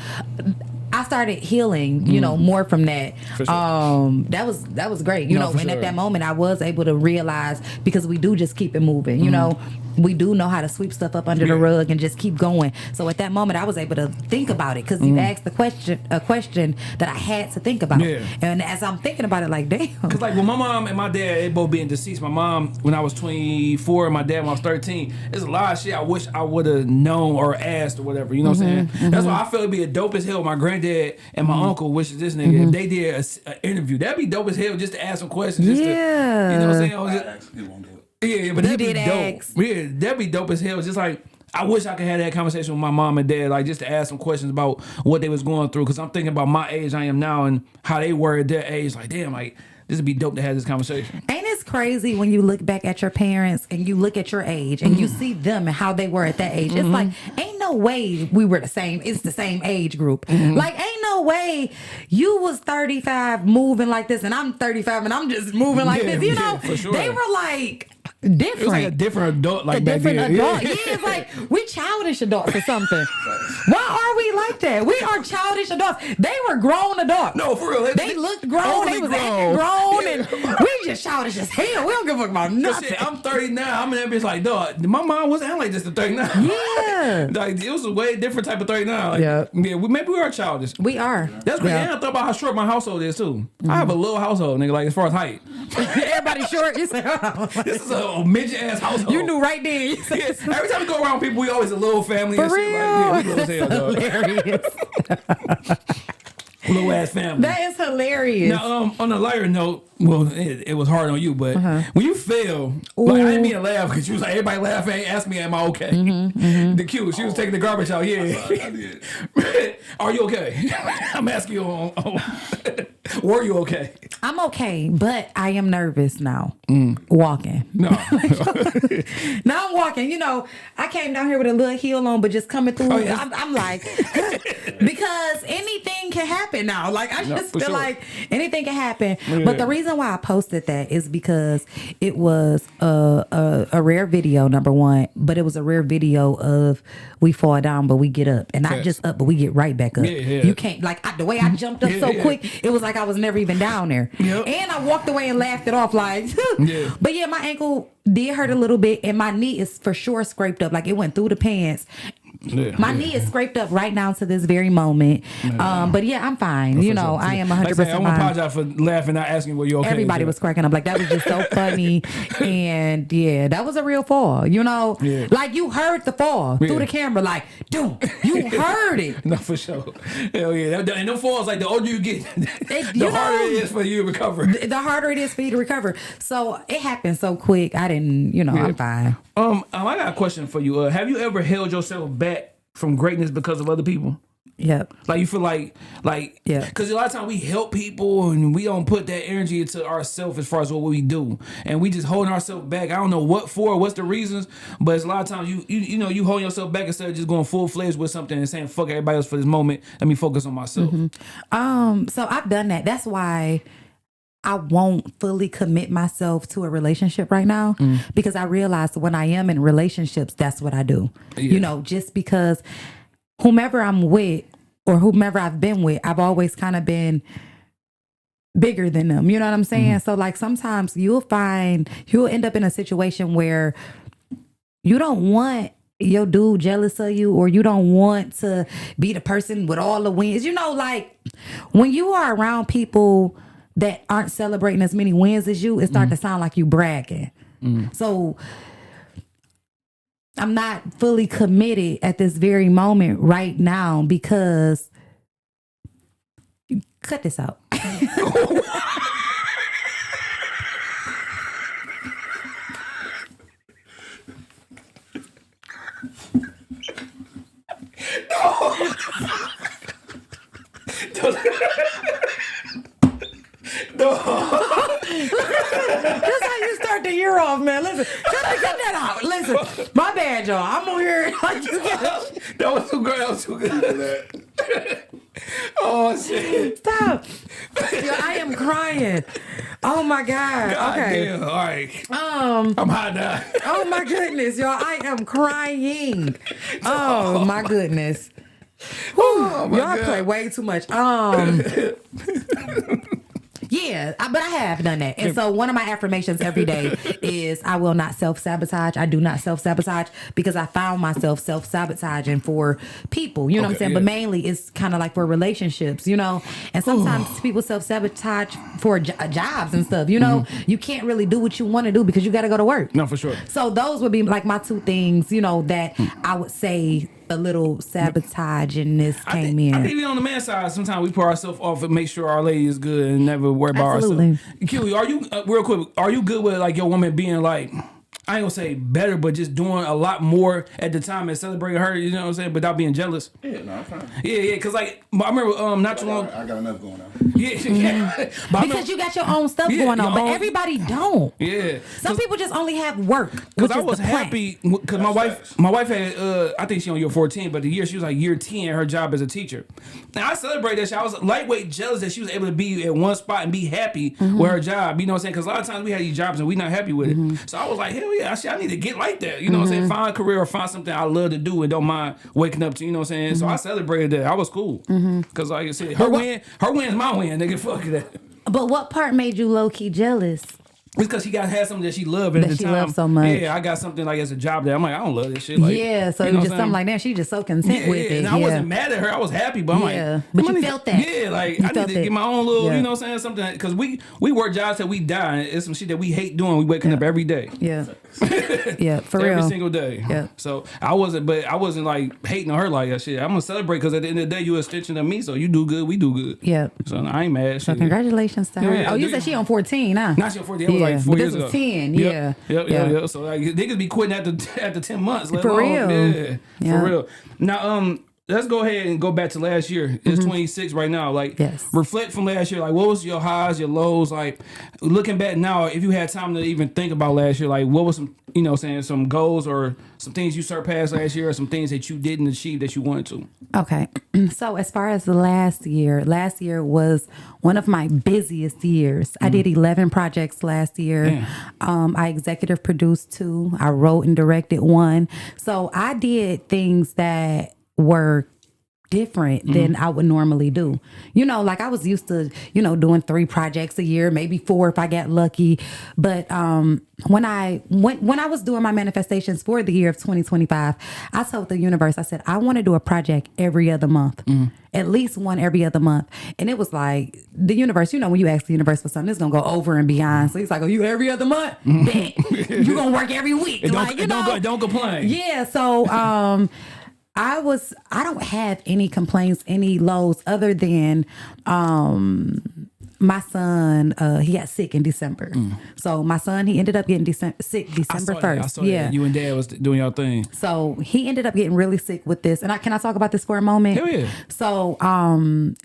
I started healing, you know, more from that. For sure. That was great, you know. And sure. at that moment, I was able to realize because we do just keep it moving, you know. We do know how to sweep stuff up under the rug and just keep going. So at that moment, I was able to think about it because you asked a question that I had to think about. Yeah. And as I'm thinking about it, like, damn. Because like when my mom and my dad, they both being deceased. My mom when I was 24 and my dad when I was 13. There's a lot of shit I wish I would have known or asked or whatever. You know what I'm saying? That's why I feel it'd be a dope as hell. My granddad and my uncle, which is this nigga, if they did an interview, that'd be dope as hell just to ask some questions. Just to, you know what I'm saying? I was just, yeah, but that'd be dope. Yeah, that'd be dope as hell. It's just like I wish I could have that conversation with my mom and dad, like just to ask some questions about what they was going through. Because I'm thinking about my age I am now and how they were at their age. Like, damn, like this would be dope to have this conversation. Ain't it crazy when you look back at your parents and you look at your age and you see them and how they were at that age? It's like, ain't no way we were the same. It's the same age group. Like, ain't no way you was 35 moving like this and I'm 35 and I'm just moving like this. You know, for sure. they were like different. It was like a different adult, like a different back then. adult. Yeah, it's like we childish adults or something. Why are we like that? We are childish adults. They were grown adults. No, for real. They looked grown. They was acting grown, and we just childish as hell. We don't give a fuck about nothing. Shit, I'm 30 now. I'm in that bitch like, dog, my mom wasn't like this at 39. Yeah. Like, it was a way different type of 39. Like, Yeah. Maybe we are childish. We are. That's great. And I thought about how short my household is, too. I have a little household, nigga, like, as far as height. Everybody short. You say, This is a midget-ass household. you knew right then. You said, Every time we go around people, we always a little family for and shit. real. Like, we little as hell, dog. Hilarious. Little ass family. That is hilarious. Now, on a lighter note, well, it was hard on you, but when you fail, like I didn't mean to laugh because you was like, everybody laughing, ask me, am I okay? The Q, she was taking the garbage out. Yeah, I did. Are you okay? I'm asking you, were you okay? I'm okay, but I am nervous now. Walking. No. Now I'm walking. You know, I came down here with a little heel on, but just coming through, I'm like, because anything can happen now. Like, I just feel like anything can happen. Yeah. But the reason why I posted that is because it was a rare video, number one, but it was a rare video of we fall down, but we get up. And not just up, but we get right back up. You can't, like, the way I jumped up so quick, it was like I was never even down there. And I walked away and laughed it off like, But yeah, my ankle did hurt a little bit, and my knee is for sure scraped up. Like, it went through the pants. My knee is scraped up right now to this very moment. But yeah, I'm fine. You know, I am 100% like I want to fine. apologize for laughing, not asking were you okay. Everybody was cracking up. Like, that was just so funny. And yeah, that was a real fall. You know, like you heard the fall through the camera. Like, dude, you heard it. No, for sure. Hell yeah. And them falls, like the older you get, the harder it is for you to recover. The harder it is for you to recover. So it happened so quick. I didn't, you know, I'm fine. I got a question for you. Have you ever held yourself back from greatness because of other people? Yep. Like you feel like because a lot of times we help people and we don't put that energy into ourselves as far as what we do, and we just holding ourselves back. I don't know what's the reasons, but it's a lot of times you know you holding yourself back instead of just going full fledged with something and saying fuck everybody else for this moment. Let me focus on myself. So I've done that. That's why I won't fully commit myself to a relationship right now because I realize when I am in relationships, that's what I do. You know, just because whomever I'm with or whomever I've been with, I've always kind of been bigger than them. You know what I'm saying? So like sometimes you'll end up in a situation where you don't want your dude jealous of you, or you don't want to be the person with all the wins. You know, like when you are around people that aren't celebrating as many wins as you, it starts to sound like you bragging. So I'm not fully committed at this very moment right now because cut this out. That's how you start the year off, man. Listen, cut that out. Listen, my bad, y'all. I'm on here like you got. That was too good. That was too good. Oh shit! Stop. Yo, I am crying. Oh my God. Okay. Damn. All right. I'm hot now. Oh my goodness, y'all. I am crying. Oh my goodness. Oh, my Y'all God. play way too much. Yeah, but I have done that. And so one of my affirmations every day is I will not self-sabotage. I do not self-sabotage because I found myself self-sabotaging for people. You know what I'm saying? Yeah. But mainly it's kind of like for relationships, you know? And sometimes people self-sabotage for jobs and stuff, you know? You can't really do what you want to do because you got to go to work. No, for sure. So those would be like my two things, you know, that I would say a little sabotage in this came in. I think even on the man side, sometimes we put ourselves off and make sure our lady is good and never worry about ourselves. Kiwi, are you real quick? Are you good with like your woman being like, I ain't gonna say better, but just doing a lot more at the time and celebrating her? You know what I'm saying? Without being jealous. Yeah, no, I'm fine. Yeah, because like I remember not too long. I got enough going on. Yeah. But Because you got your own stuff going on, but everybody don't. Yeah. Some people just only have work. Because I was happy because my wife had I think she on year 14, but the year she was like year 10, her job as a teacher. And I celebrated that shit. I was lightweight jealous that she was able to be at one spot and be happy with her job. You know what I'm saying? Because a lot of times we had these jobs and we not happy with it. So I was like, hell yeah, I need to get like that. You know what I'm saying? Find a career or find something I love to do and don't mind waking up to. You know what I'm saying? So I celebrated that. I was cool. Because like I said, her win's my win. Nigga, fuck that. But what part made you low key jealous? It's because she had something that she loved at That the she time. loved so much. Yeah, I got something like as a job that I'm like, I don't love this shit. Like, Yeah, so you it know was what just I'm something saying? like that. She just so content with it. And I wasn't mad at her. I was happy, but I'm like, But you I need- felt that. Yeah, like You I need felt to it. get my own little, Yeah. you know what I'm saying? Something because we work jobs that we die. And it's some shit that we hate doing. We waking up every day. Yeah. Yeah, for Every real. single day. Yeah. So I wasn't like hating on her like that shit. I'm gonna celebrate because at the end of the day, you an extension of me. So you do good, we do good. Yeah. So I ain't mad. So Shit. congratulations to her. Yeah, Oh, you dude. said she on 14, huh? Not she on 14. That was like 4 but years this was ago. 10. Yep. Yeah. Yep. So like niggas be quitting after 10 months. let For alone- real. Yeah. For real. Now let's go ahead and go back to last year. It's 26 right now. Like Yes. reflect from last year. Like what was your highs, your lows? Like looking back now, if you had time to even think about last year, like what was some some goals or some things you surpassed last year or some things that you didn't achieve that you wanted to? Okay. So as far as last year was one of my busiest years. I did 11 projects last year. I executive produced 2. I wrote and directed 1. So I did things that were different than I would normally do. You know, like I was used to, doing 3 projects a year, maybe 4 if I got lucky. But when I was doing my manifestations for the year of 2025, I told the universe, I said, I want to do a project every other month. At least one every other month. And it was like the universe, when you ask the universe for something, it's gonna go over and beyond. So he's like, oh, you every other month? Bet. You gonna work every week. Don't complain. Yeah. So I don't have any complaints, any lows other than my son, he got sick in December. So my son, he ended up getting sick December 1st. I saw that. You and Dad was doing your thing. So he ended up getting really sick with this. And can I talk about this for a moment? Hell yeah. So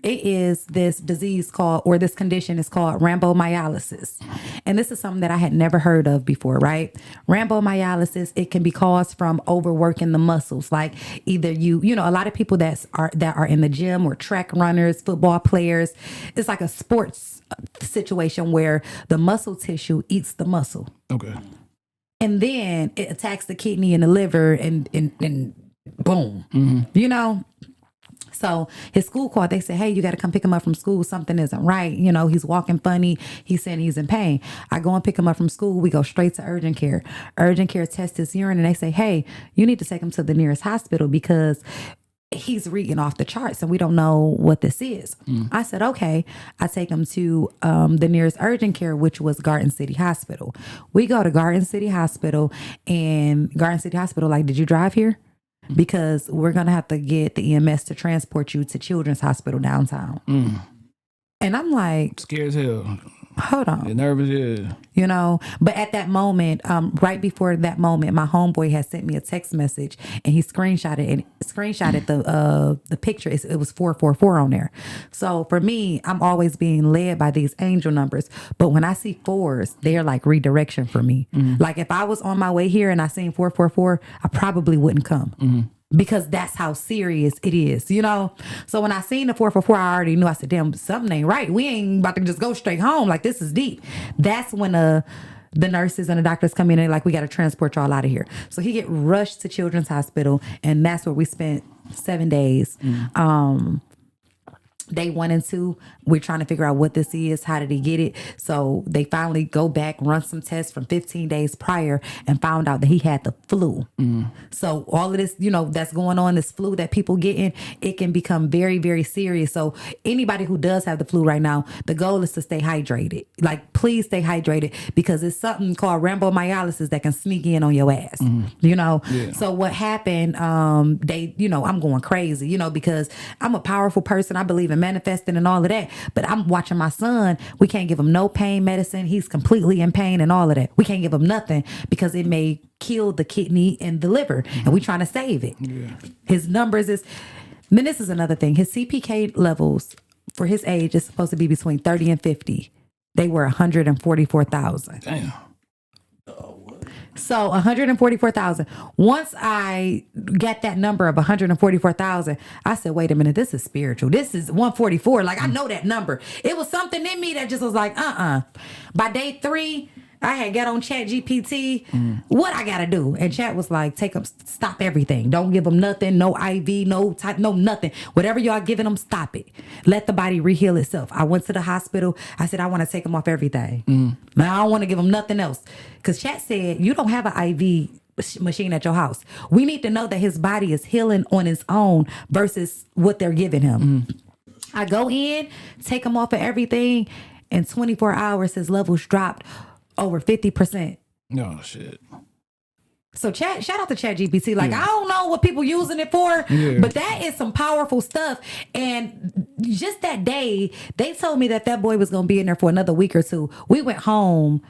it is this disease this condition is called rhabdomyolysis. And this is something that I had never heard of before, right? Rhabdomyolysis, it can be caused from overworking the muscles. Like either a lot of people that are in the gym or track runners, football players, it's like a sports situation where the muscle tissue eats the muscle. Okay. And then it attacks the kidney and the liver and boom, So his school called. They said, hey, you got to come pick him up from school. Something isn't right. He's walking funny. He's saying he's in pain. I go and pick him up from school. We go straight to urgent care. Urgent care tests his urine and they say, hey, you need to take him to the nearest hospital because he's reading off the charts and we don't know what this is. I said, okay. I take him to the nearest urgent care, which was Garden City Hospital. We go to Garden City Hospital and Garden City Hospital, like, did you drive here? Because we're going to have to get the EMS to transport you to Children's Hospital downtown. And I'm like, Scared as hell. hold on. You're nervous, yeah. You know, but at that moment, right before that moment, my homeboy had sent me a text message and he screenshotted the picture. It was 444 on there. So for me, I'm always being led by these angel numbers. But when I see fours, they're like redirection for me. Like if I was on my way here and I seen 444, I probably wouldn't come. Because that's how serious it is, you know? So when I seen the 444, I already knew. I said, damn, something ain't right. We ain't about to just go straight home. Like, this is deep. That's when the nurses and the doctors come in and like, we got to transport y'all out of here. So he get rushed to Children's Hospital, and that's where we spent 7 days. Day 1 and 2, we're trying to figure out what this is. How did he get it? So they finally go back, run some tests from 15 days prior, and found out that he had the flu. So all of this, you know, that's going on, this flu that people getting, it can become very, very serious. So anybody who does have the flu right now, the goal is to stay hydrated. Like, please stay hydrated, because it's something called rhabdomyolysis that can sneak in on your ass. You know? Yeah. So what happened, you know, I'm going crazy, you know, because I'm a powerful person. I believe in manifesting and all of that, but I'm watching my son. We can't give him no pain medicine. He's completely in pain and all of that. We can't give him nothing because it may kill the kidney and the liver, and we trying to save it. His numbers is, then this is another thing. His CPK levels for his age is supposed to be between 30 and 50. They were 144,000. Damn. So 144,000. Once I got that number of 144,000, I said, wait a minute, this is spiritual. This is 144. Like, I know that number. It was something in me that just was like, By day 3, I had got on Chat GPT. What I gotta do? And Chat was like, stop everything. Don't give them nothing. No IV, no nothing. Whatever y'all giving them, stop it. Let the body reheal itself. I went to the hospital. I said, I want to take them off everything. Now I don't want to give them nothing else. Because Chat said, you don't have an IV machine at your house. We need to know that his body is healing on its own versus what they're giving him. I go in, take him off of everything. In 24 hours, his levels dropped over 50%. No shit. So shout out to Chat GPT. Like, I don't know what people using it for, but that is some powerful stuff. And just that day, they told me that boy was going to be in there for another week or two. We went home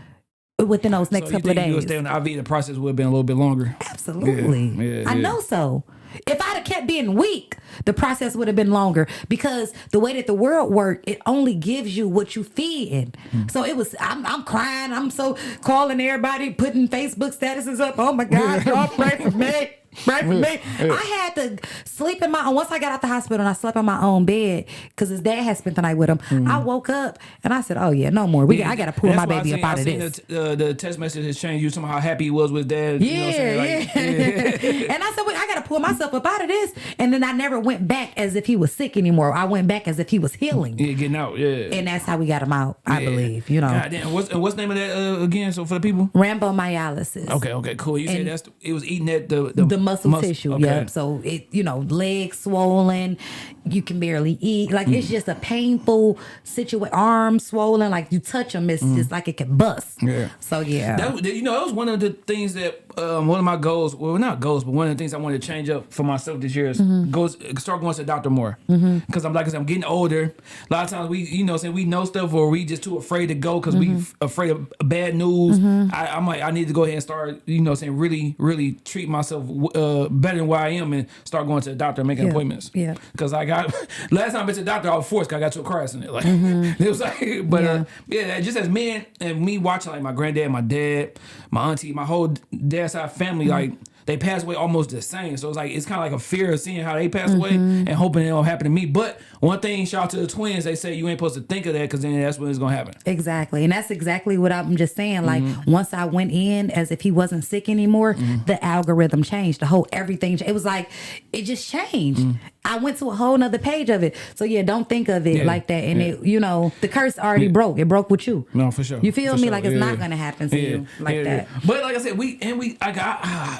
within those next couple of days. You would stay on the IV, the process would have been a little bit longer. Absolutely. I know so. If I'd have kept being weak, the process would have been longer, because the way that the world worked, it only gives you what you feed. So it was, I'm crying. I'm so calling everybody, putting Facebook statuses up. Oh my God, y'all pray for me. Pray for me. I had to sleep in my own. Once I got out the hospital and I slept in my own bed because his dad had spent the night with him. I woke up and I said, "Oh yeah, no more. I got to pull my baby up out of this." The text message has changed. You somehow how happy he was with dad. Yeah, you know what I'm saying? Like, And I said, I got to pull myself up out of this. And then I never went back as if he was sick anymore. I went back as if he was healing. Yeah, getting out. Yeah, and that's how we got him out. I believe. You know. God damn. What's the name of that again? So for the people, rhabdomyolysis. Okay, cool. You said it was eating at the muscle tissue. Okay. Yep. So it, legs swollen, you can barely eat. Like it's just a painful situation. Arms swollen, like you touch them, it's just like it can bust. Yeah. So yeah. That was one of the things that one of my goals. Well, not goals, but one of the things I wanted to change up for myself this year is start going to the doctor more. Because I'm getting older. A lot of times we know stuff, or we just too afraid to go because we afraid of bad news. I'm like, I need to go ahead and start, really, really treat myself better than where I am, and start going to the doctor and making appointments. Yeah. Because I got last time I went to the doctor, I was forced because I got to a car accident. Like it was like, but just as men and me watching like my granddad, my dad, my auntie, my whole dad's side family, like they passed away almost the same. So it's kind of like a fear of seeing how they pass away and hoping it don't happen to me. But one thing, shout out to the twins, they say you ain't supposed to think of that because then that's when it's gonna happen. Exactly, and that's exactly what I'm just saying. Like once I went in as if he wasn't sick anymore, the algorithm changed. The whole everything. It was like it just changed. I went to a whole nother page of it. So yeah, don't think of it like that. And it, the curse already broke. It broke with you. No, for sure. You feel me? Like it's not gonna happen to you like that. But like I said,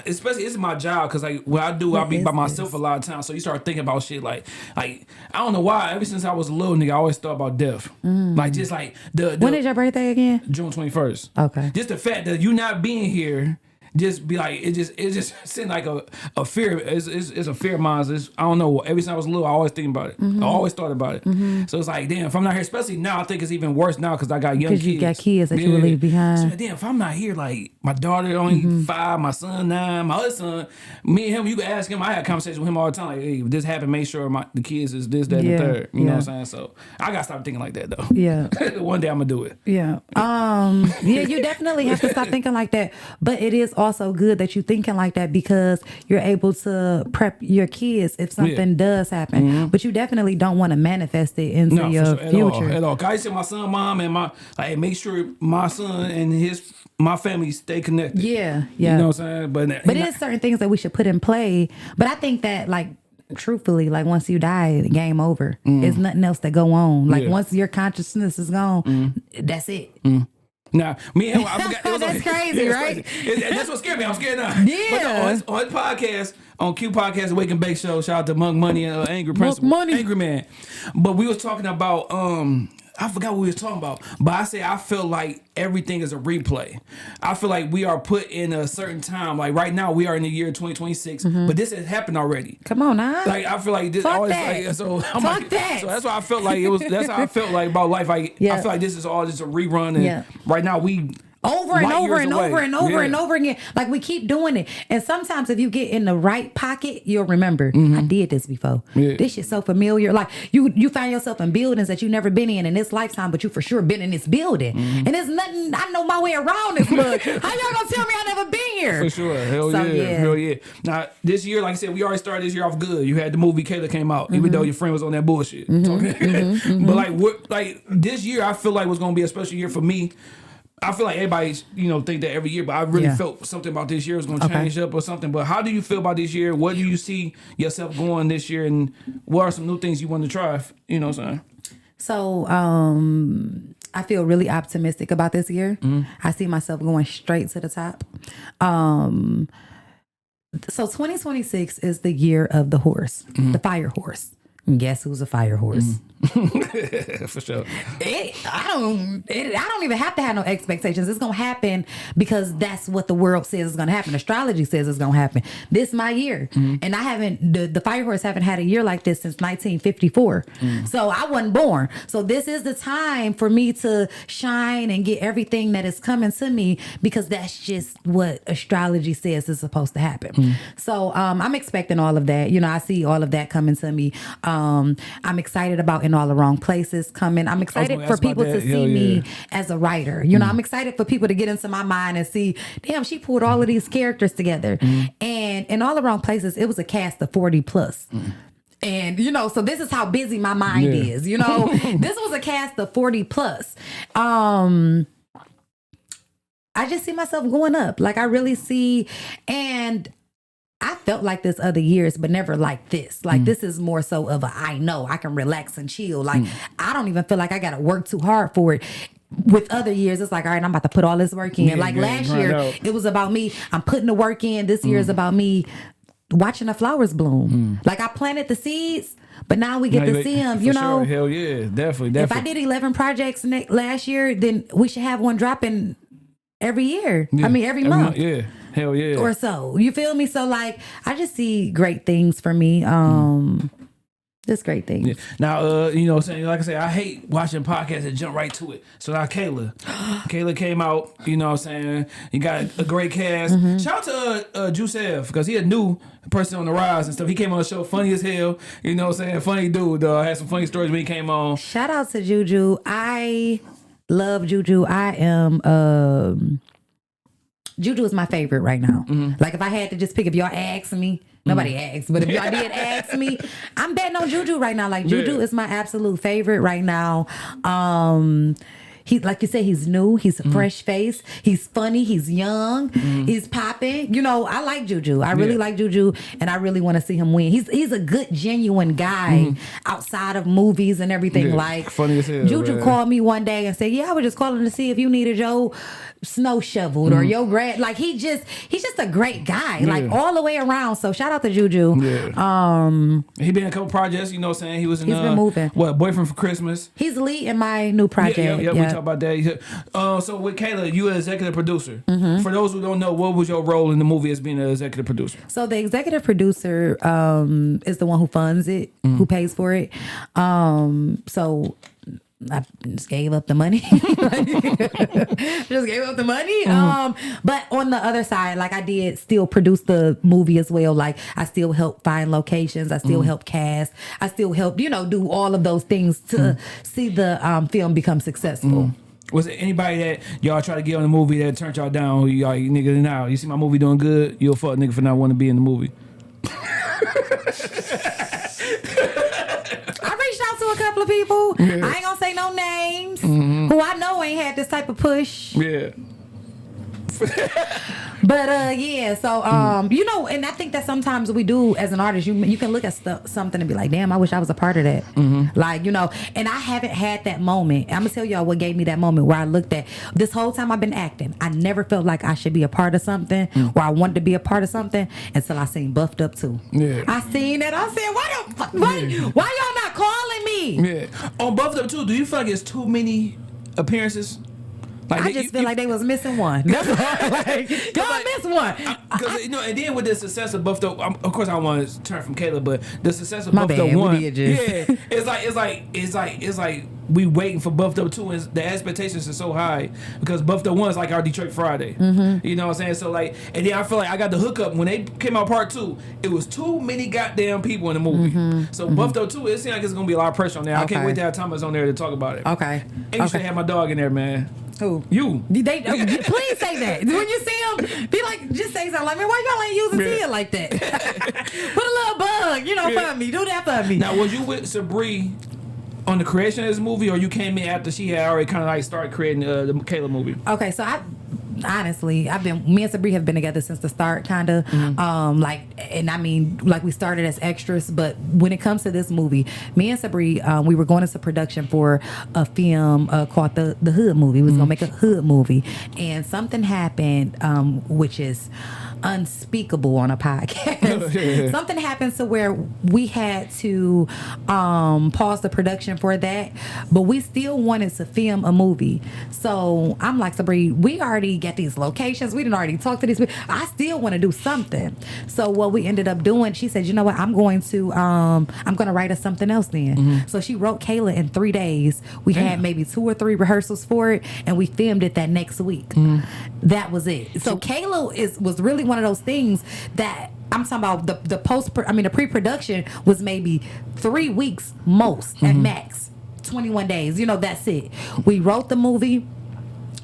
especially it's my job, because like what I do, I'll be by myself a lot of times. So you start thinking about shit like I don't know why. Ever since I was a little nigga, I always thought about death. Like just like the when is your birthday again? June 21st. Okay. Just the fact that you not being here just be like, it just seemed like a fear. It's a fear of mine. I don't know. Every time I was little, I always think about it. I always thought about it. So it's like, damn, if I'm not here, especially now, I think it's even worse now because I got young kids. Because you got kids that you will leave behind. So damn, if I'm not here, like my daughter only 5, my son 9, my other son, me and him, you can ask him. I had conversations with him all the time. Like, hey, if this happened, make sure the kids is this, that, and the third. You know what I'm saying? So I gotta stop thinking like that though. Yeah. One day I'm gonna do it. Yeah. Yeah, you definitely have to stop thinking like that. But it is also good that you're thinking like that because you're able to prep your kids if something does happen. But you definitely don't want to manifest it into your future. At all. I said my son, mom, and make sure my son and my family stay connected. Yeah. You know what I'm saying? But there's certain things that we should put in play. But I think that like truthfully, like once you die, the game over. There's nothing else that go on. Like once your consciousness is gone, that's it. Nah, me and I forgot. That's crazy, right? Crazy. That's what scared me. I'm scared now. Yeah. But on podcast, on Q Podcast, Wake and Bake Show, shout out to Monk Money and Angry Principal. Angry Man. But we was talking about, I forgot what we was talking about, but I say I feel like everything is a replay. I feel like we are put in a certain time. Like right now, we are in the year 2026, but this has happened already. Come on, now. Like I feel like this. Fuck always, that. like, so I'm Fuck like, that. so that's why I felt like it was. That's how I felt like about life. Like I feel like this is all just a rerun. And right now we. Over and over and over and over and and over again. Like we keep doing it. And sometimes if you get in the right pocket, you'll remember. I did this before. This shit's so familiar. Like you find yourself in buildings that you never been in this lifetime, but you for sure been in this building. And there's nothing, I know my way around this mug. How y'all gonna tell me I never been here? For sure. Hell yeah. Now this year, like I said, we already started this year off good. You had the movie Kayla came out, even though your friend was on that bullshit. But like this year, I feel like was gonna be a special year for me. I feel like everybody, think that every year, but I really felt something about this year was going to change up or something. But how do you feel about this year? What do you see yourself going this year? And what are some new things you want to try? You know what I'm saying? So, I feel really optimistic about this year. I see myself going straight to the top. So 2026 is the year of the horse, the fire horse. And guess who's a fire horse? For sure. I don't even have to have no expectations. It's gonna happen because that's what the world says is gonna happen. Astrology says it's gonna happen. This is my year, and I haven't. The fire horse haven't had a year like this since 1954. So I wasn't born. So this is the time for me to shine and get everything that is coming to me because that's just what astrology says is supposed to happen. So I'm expecting all of that. I see all of that coming to me. I'm excited about In All the Wrong Places coming. I'm excited for people to see me as a writer. I'm excited for people to get into my mind and see, damn, she pulled all of these characters together. And In All the Wrong Places, it was a cast of 40 plus. And, so this is how busy my mind is. This was a cast of 40 plus. I just see myself going up. Like I really see, and I felt like this other years, but never like this. Like this is more so of I know I can relax and chill. Like I don't even feel like I got to work too hard for it. With other years, it's like, all right, I'm about to put all this work in. Like last year, it was about me. I'm putting the work in. This year is about me watching the flowers bloom. Like I planted the seeds, but now we get to see them, Sure. Hell yeah, definitely. If I did 11 projects last year, then we should have one dropping every year. I mean, every month. Yeah. Hell yeah. Or so. You feel me? So like I just see great things for me. Just great things. Yeah. Now, like I said, I hate watching podcasts and jump right to it. So now Kayla came out, you know what I'm saying? You got a great cast. Shout out to Juicev, because he a new person on the rise and stuff. He came on the show funny as hell. You know what I'm saying? Funny dude, had some funny stories when he came on. Shout out to Juju. I love Juju. I am Juju is my favorite right now. Like if I had to just pick, if y'all ask me, nobody asked, but if y'all did ask me, I'm betting on Juju right now. Like Juju is my absolute favorite right now. He, like you said, he's new. He's a fresh face. He's funny. He's young. He's popping. I like Juju. I really like Juju, and I really want to see him win. He's a good, genuine guy outside of movies and everything. Like funny as hell. Juju called me one day and said, "Yeah, I was just calling to see if you needed your snow shoveled or your grad." Like he's just a great guy. Like all the way around. So shout out to Juju. He been in a couple projects. You know what I'm saying? He was in. He's been moving. What, Boyfriend for Christmas? He's the lead in my new project. Yeah, we talk about that. So with Kayla, you an executive producer. For those who don't know, what was your role in the movie as being an executive producer? So the executive producer is the one who funds it, who pays for it. So I just gave up the money. But on the other side, like I did still produce the movie as well. Like I still help find locations. I still help cast. I still help, do all of those things to see the film become successful. Was there anybody that y'all try to get on the movie that turned y'all down? Y'all nigga, now you see my movie doing good, you'll fuck nigga for not wanting to be in the movie. To a couple of people. I ain't gonna say no names who I know ain't had this type of push. Yeah. But so and I think that sometimes we do as an artist, you can look at something and be like, damn, I wish I was a part of that. Like, and I haven't had that moment. I'm gonna tell y'all what gave me that moment where I looked at this whole time I've been acting. I never felt like I should be a part of something or I wanted to be a part of something until I seen Buffed Up too. Yeah. I seen that. I said, why y'all not calling me? Yeah. On Buffed Up too, do you feel like it's too many appearances? Like I just feel like they was missing one. That's all. Like, y'all missed one. Because and then with the success of Buffed Up, of course I don't want to turn from Kayla, but the success of Buffed Up 1, it's like we waiting for Buffed Up 2, and the expectations are so high because Buffed Up 1 is like our Detroit Friday. You know what I'm saying? So like, and then I feel like I got the hookup when they came out part 2. It was too many goddamn people in the movie. So Buffed Up 2, it seems like it's gonna be a lot of pressure on there. I can't wait to have Thomas on there to talk about it. Okay. And you should have my dog in there, man. Who? You. Please say that. When you see him, be like, just say something like, man, why y'all ain't using Tia like that? Put a little bug, for me. Do that for me. Now, was you with Sabree on the creation of this movie, or you came in after she had already kind of like started creating the Kayla movie? Okay, so honestly, me and Sabree have been together since the start, kind of. We started as extras, but when it comes to this movie, me and Sabree, we were going into production for a film called the Hood Movie. We was gonna make a Hood movie, and something happened, which is unspeakable on a podcast. Something happened to where we had to pause the production for that, but we still wanted to film a movie. So I'm like, Sabree, we already get these locations. We didn't already talk to these people. I still want to do something. So what we ended up doing, she said, you know what, I'm going to write us something else then. So she wrote Kayla in 3 days. We had maybe 2 or 3 rehearsals for it, and we filmed it that next week. That was it. So Kayla was really one of those things that I'm talking about. The pre-production was maybe 3 weeks most at max, 21 days. That's it. We wrote the movie,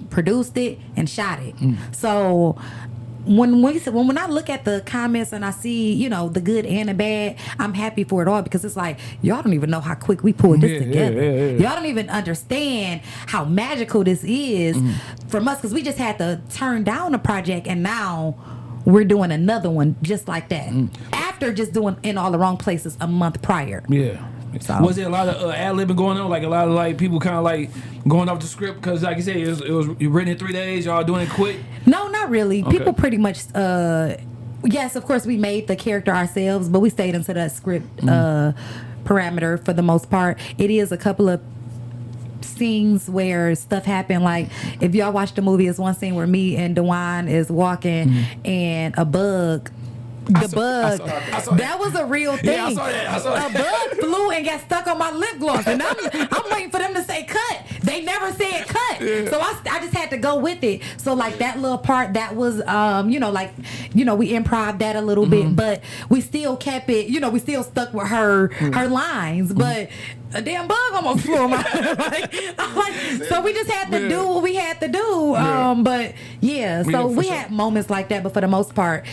produced it, and shot it. So when I look at the comments and I see, the good and the bad, I'm happy for it all, because it's like, y'all don't even know how quick we pulled this together. Y'all don't even understand how magical this is from us, because we just had to turn down a project, and now we're doing another one just like that. After just doing In All the Wrong Places a month prior. Yeah. So. Was there a lot of ad-libbing going on? Like a lot of like people kind of like going off the script? Because like you said, it was written in 3 days. Y'all doing it quick? No, not really. Okay. People pretty much... yes, of course, we made the character ourselves, but we stayed into that script parameter for the most part. It is a couple of scenes where stuff happened. Like if y'all watch the movie, it's one scene where me and DeWine is walking and a bug... I saw that was a real thing. Yeah, I saw that. A bug flew and got stuck on my lip gloss, and I'm waiting for them to say cut. They never said cut, so I just had to go with it. So like that little part, that was we improv that a little bit, but we still kept it. We still stuck with her lines, but a damn bug almost flew on my so we just had to do what we had to do. But so we had moments like that, but for the most part,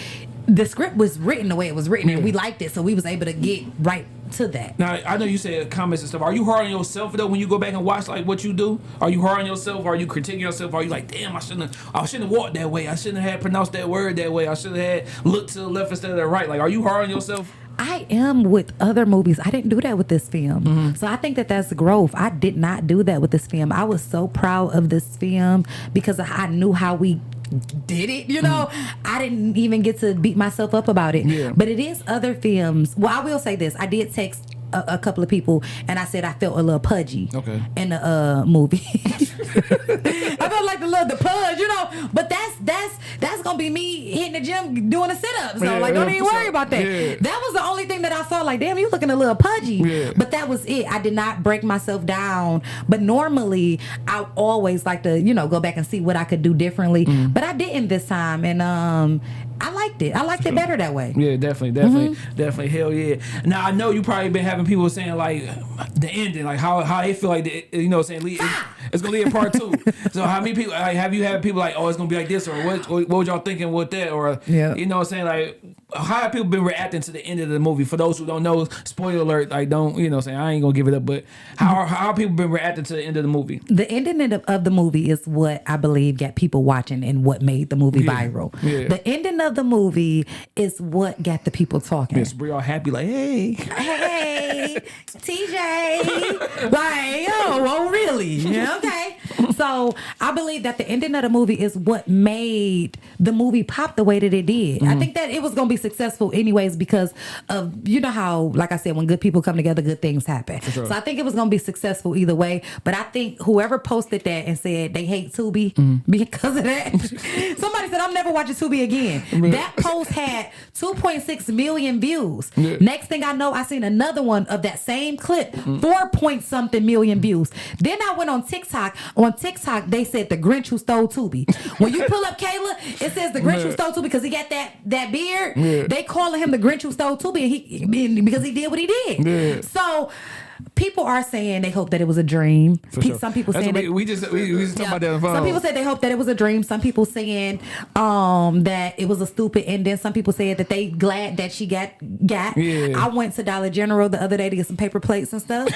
the script was written the way it was written, and we liked it, so we was able to get right to that. Now, I know you said comments and stuff. Are you hard on yourself though when you go back and watch like what you do? Are you hard on yourself? Are you critiquing yourself? Are you like, damn, I shouldn't have walked that way. I shouldn't have pronounced that word that way. I should have had looked to the left instead of the right. Like, are you hard on yourself? I am with other movies. I didn't do that with this film. So I think that that's growth. I did not do that with this film. I was so proud of this film because I knew how we did it, I didn't even get to beat myself up about it. But it is other films. Well, I will say this. I did text a couple of people, and I said I felt a little pudgy in the movie. I felt like the pudge, but that's gonna be me hitting the gym doing a sit-up. So don't even worry about that. Yeah. That was the only thing that I saw. Like, damn, you looking a little pudgy. Yeah. But that was it. I did not break myself down. But normally I always like to, go back and see what I could do differently. But I didn't this time, and I liked it. I liked it better that way. Yeah, definitely. Hell yeah. Now I know you probably been having people saying like the ending, like how they feel like it's gonna be a part 2. So how many people have you had people like, oh, it's gonna be like this, or what was y'all thinking with that, or saying like, how have people been reacting to the end of the movie? For those who don't know, spoiler alert, like don't saying I ain't gonna give it up, but how have people been reacting to the end of the movie? The ending of the movie is what I believe got people watching and what made the movie viral. Yeah. The ending of the movie is what got the people talking. Yes, we're all happy, like, hey, TJ, like, oh, really? Yeah, okay. So I believe that the ending of the movie is what made the movie pop the way that it did. I think that it was gonna be successful anyways because of how, like I said, when good people come together, good things happen. Sure. So I think it was gonna be successful either way. But I think whoever posted that and said they hate Tubi because of that, somebody said I'm never watching Tubi again. That post had 2.6 million views. Yeah. Next thing I know, I seen another one of that same clip, 4-point-something million views. Then I went on TikTok. On TikTok, they said the Grinch who stole Tubi. When you pull up Kayla, it says the Grinch who stole Tubi because he got that beard. Yeah. They calling him the Grinch who stole Tubi because he did what he did. Yeah. So people are saying they hope that it was a dream. Sure. Some people saying we just talking about that on the phone. Some people said they hope that it was a dream. Some people saying that it was a stupid ending. Some people said that they glad that she got. Yeah. I went to Dollar General the other day to get some paper plates and stuff.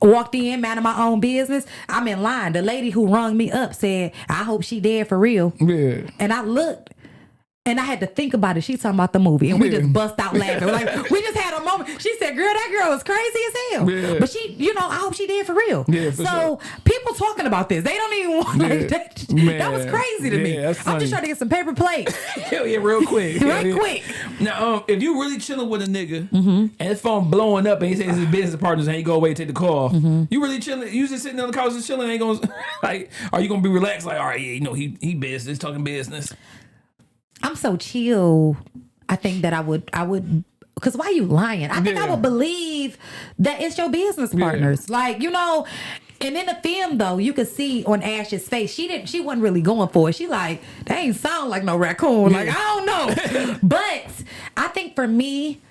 Walked in, minding my own business. I'm in line. The lady who rung me up said, "I hope she dead for real." Yeah. And I looked. And I had to think about it. She's talking about the movie, and we just bust out laughing. Like, we just had a moment. She said, "Girl, that girl is crazy as hell." Yeah. But she, I hope she did for real. Yeah, for sure. People talking about this, they don't even want that. That was crazy to me. I'm just trying to get some paper plates. Hell yeah, real quick. Quick. Now, if you really chilling with a nigga and his phone blowing up and he says his business partners and he go away and take the call, you really chilling? You just sitting on the couch and chilling? Ain't gonna like? Are you gonna be relaxed? Like, all right, yeah, he business, talking business. I'm so chill. I think that I would, because why are you lying? I think I would believe that it's your business partners. Yeah. Like, and in the film though, you could see on Ash's face, she wasn't really going for it. She like, they ain't sound like no raccoon. Like, I don't know. But I think for me,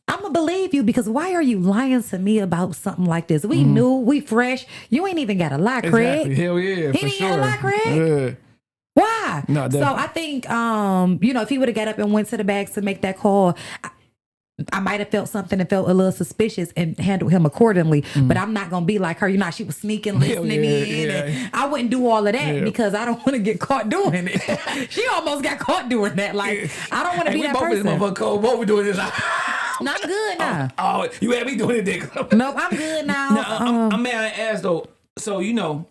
I'm gonna believe you because why are you lying to me about something like this? We knew, we fresh. You ain't even got a lie, Craig. Exactly. Hell yeah, he didn't got a lie, Craig. Yeah. Why? No, so I think, if he would have got up and went to the bags to make that call, I might have felt something and felt a little suspicious and handled him accordingly. But I'm not going to be like her. She was sneaking, listening in. And I wouldn't do all of that because I don't want to get caught doing it. She almost got caught doing that. Like, I don't want to be that person. What we doing this? No, I'm good now. Oh, you had me doing it, Dick. Nope, I'm good now. No, I'm mad I asked though. So,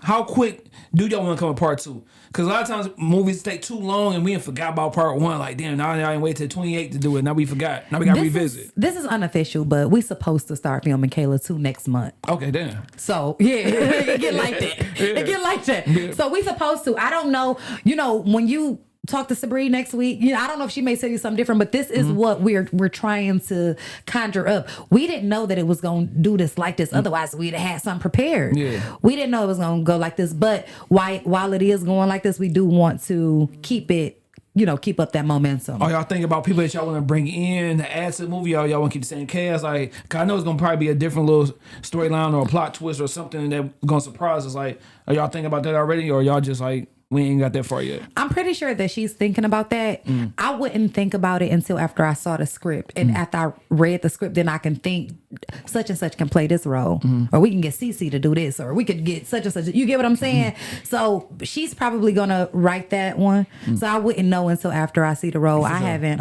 how quick do y'all want to come with part 2? Because a lot of times movies take too long and we forgot about part 1. Like, damn, now I ain't wait till 28 to do it. Now we forgot. Now we got to revisit. This is unofficial, but we supposed to start filming Kayla 2 next month. Okay, damn. So, it get like that. It get like that. Yeah. So we supposed to. I don't know. When you talk to Sabrina next week, I don't know if she may tell you something different, but this is what we're trying to conjure up. We didn't know that it was going to do this like this. Otherwise, we'd have had something prepared. Yeah. We didn't know it was going to go like this. But while it is going like this, we do want to keep it, keep up that momentum. Oh, y'all think about people that y'all want to bring in to add to the movie? Y'all want to keep the same cast? Like, cause I know it's going to probably be a different little storyline or a plot twist or something that's going to surprise us. Like, are y'all thinking about that already? Or y'all just like, we ain't got that far yet? I'm pretty sure that she's thinking about that. I wouldn't think about it until after I saw the script. And after I read the script, then I can think such and such can play this role. Or we can get Cece to do this. Or we could get such and such. You get what I'm saying? So she's probably going to write that one. So I wouldn't know until after I see the role. I haven't.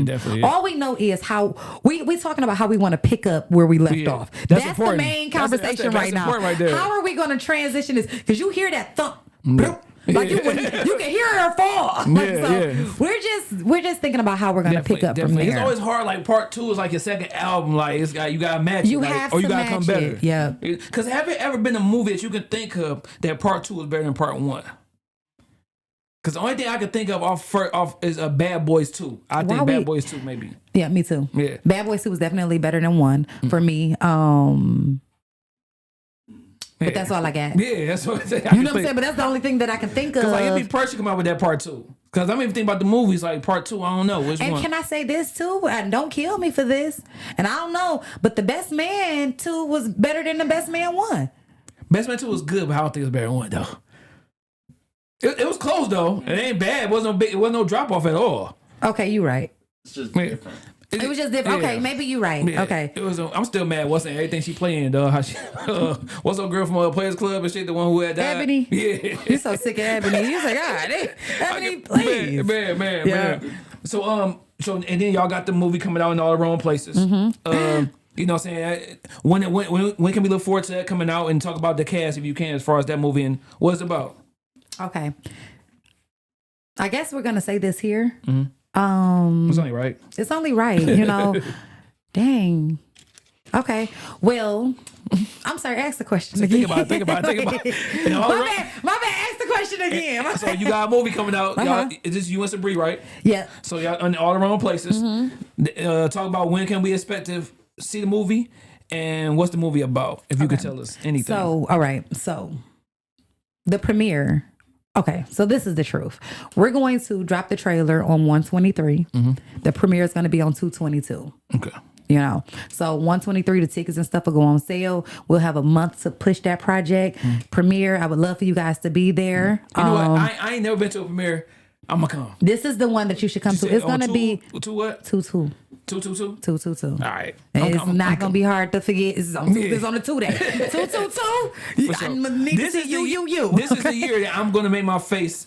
Definitely. All we know is how we talking about how we want to pick up where we left off. That's the main conversation right now. Right there. How are we going to transition this? Because you hear that thump. Like you can hear her fall. Like, Yeah, we're just thinking about how we're gonna pick up from there. It's always hard. Like part 2 is like your second album. Like you gotta match You it. Like, have or to you gotta match come better. it. Yeah. Because have it ever been a movie that you can think of that part 2 is better than part 1? Because the only thing I can think of off is a Bad Boys 2. I think Bad Boys 2 maybe. Yeah, me too. Yeah. Bad Boys 2 was definitely better than 1 for me. But that's all I got. Yeah, that's what I'm saying. You know what I'm saying? But that's the only thing that I can think of. Because like it'd be perfect to come out with that part 2. Because I'm even thinking about the movies like part 2. I don't know which one. And can I say this too? And don't kill me for this. And I don't know, but The Best Man 2 was better than The Best Man 1. Best Man 2 was good, but I don't think it's better than 1 though. It was close though. It ain't bad. It wasn't no drop off at all. Okay, you right. It's just different. It was just different. Yeah. Okay, maybe you right. Yeah. Okay. It was. I'm still mad. What's everything she playing though? How she? What's her girl from Players Club and shit? The one who had died. Ebony. Yeah. You so sick of Ebony. You like, God, Ebony, please. Man. So and then y'all got the movie coming out in all the wrong places. Mm-hmm. You know what I'm saying? When can we look forward to that coming out and talk about the cast if you can, as far as that movie and what it's about? Okay. I guess we're gonna say this here. It's only right. It's only right, you know. Dang. Okay. Well, I'm sorry. Ask the question again. Think about it. My bad. Ask the question again. So you got a movie coming out. Y'all, is this you and Sabree, right? Yeah. So y'all in all the wrong places. Talk about when can we expect to see the movie and what's the movie about? If you could tell us anything. So, all right. So, the premiere. Okay, so this is the truth. We're going to drop the trailer on 123. The premiere is going to be on 222. Okay. You know, so 123, the tickets and stuff will go on sale. We'll have a month to push that project. Premiere, I would love for you guys to be there. You know what? I ain't never been to a premiere. I'm gonna come. This is the one that you should come to. It's going to be 222. 222. All right. It's not going to be hard to forget. It's on the 2 day. 222. Sure. I need to see you. This is the year that I'm gonna make my face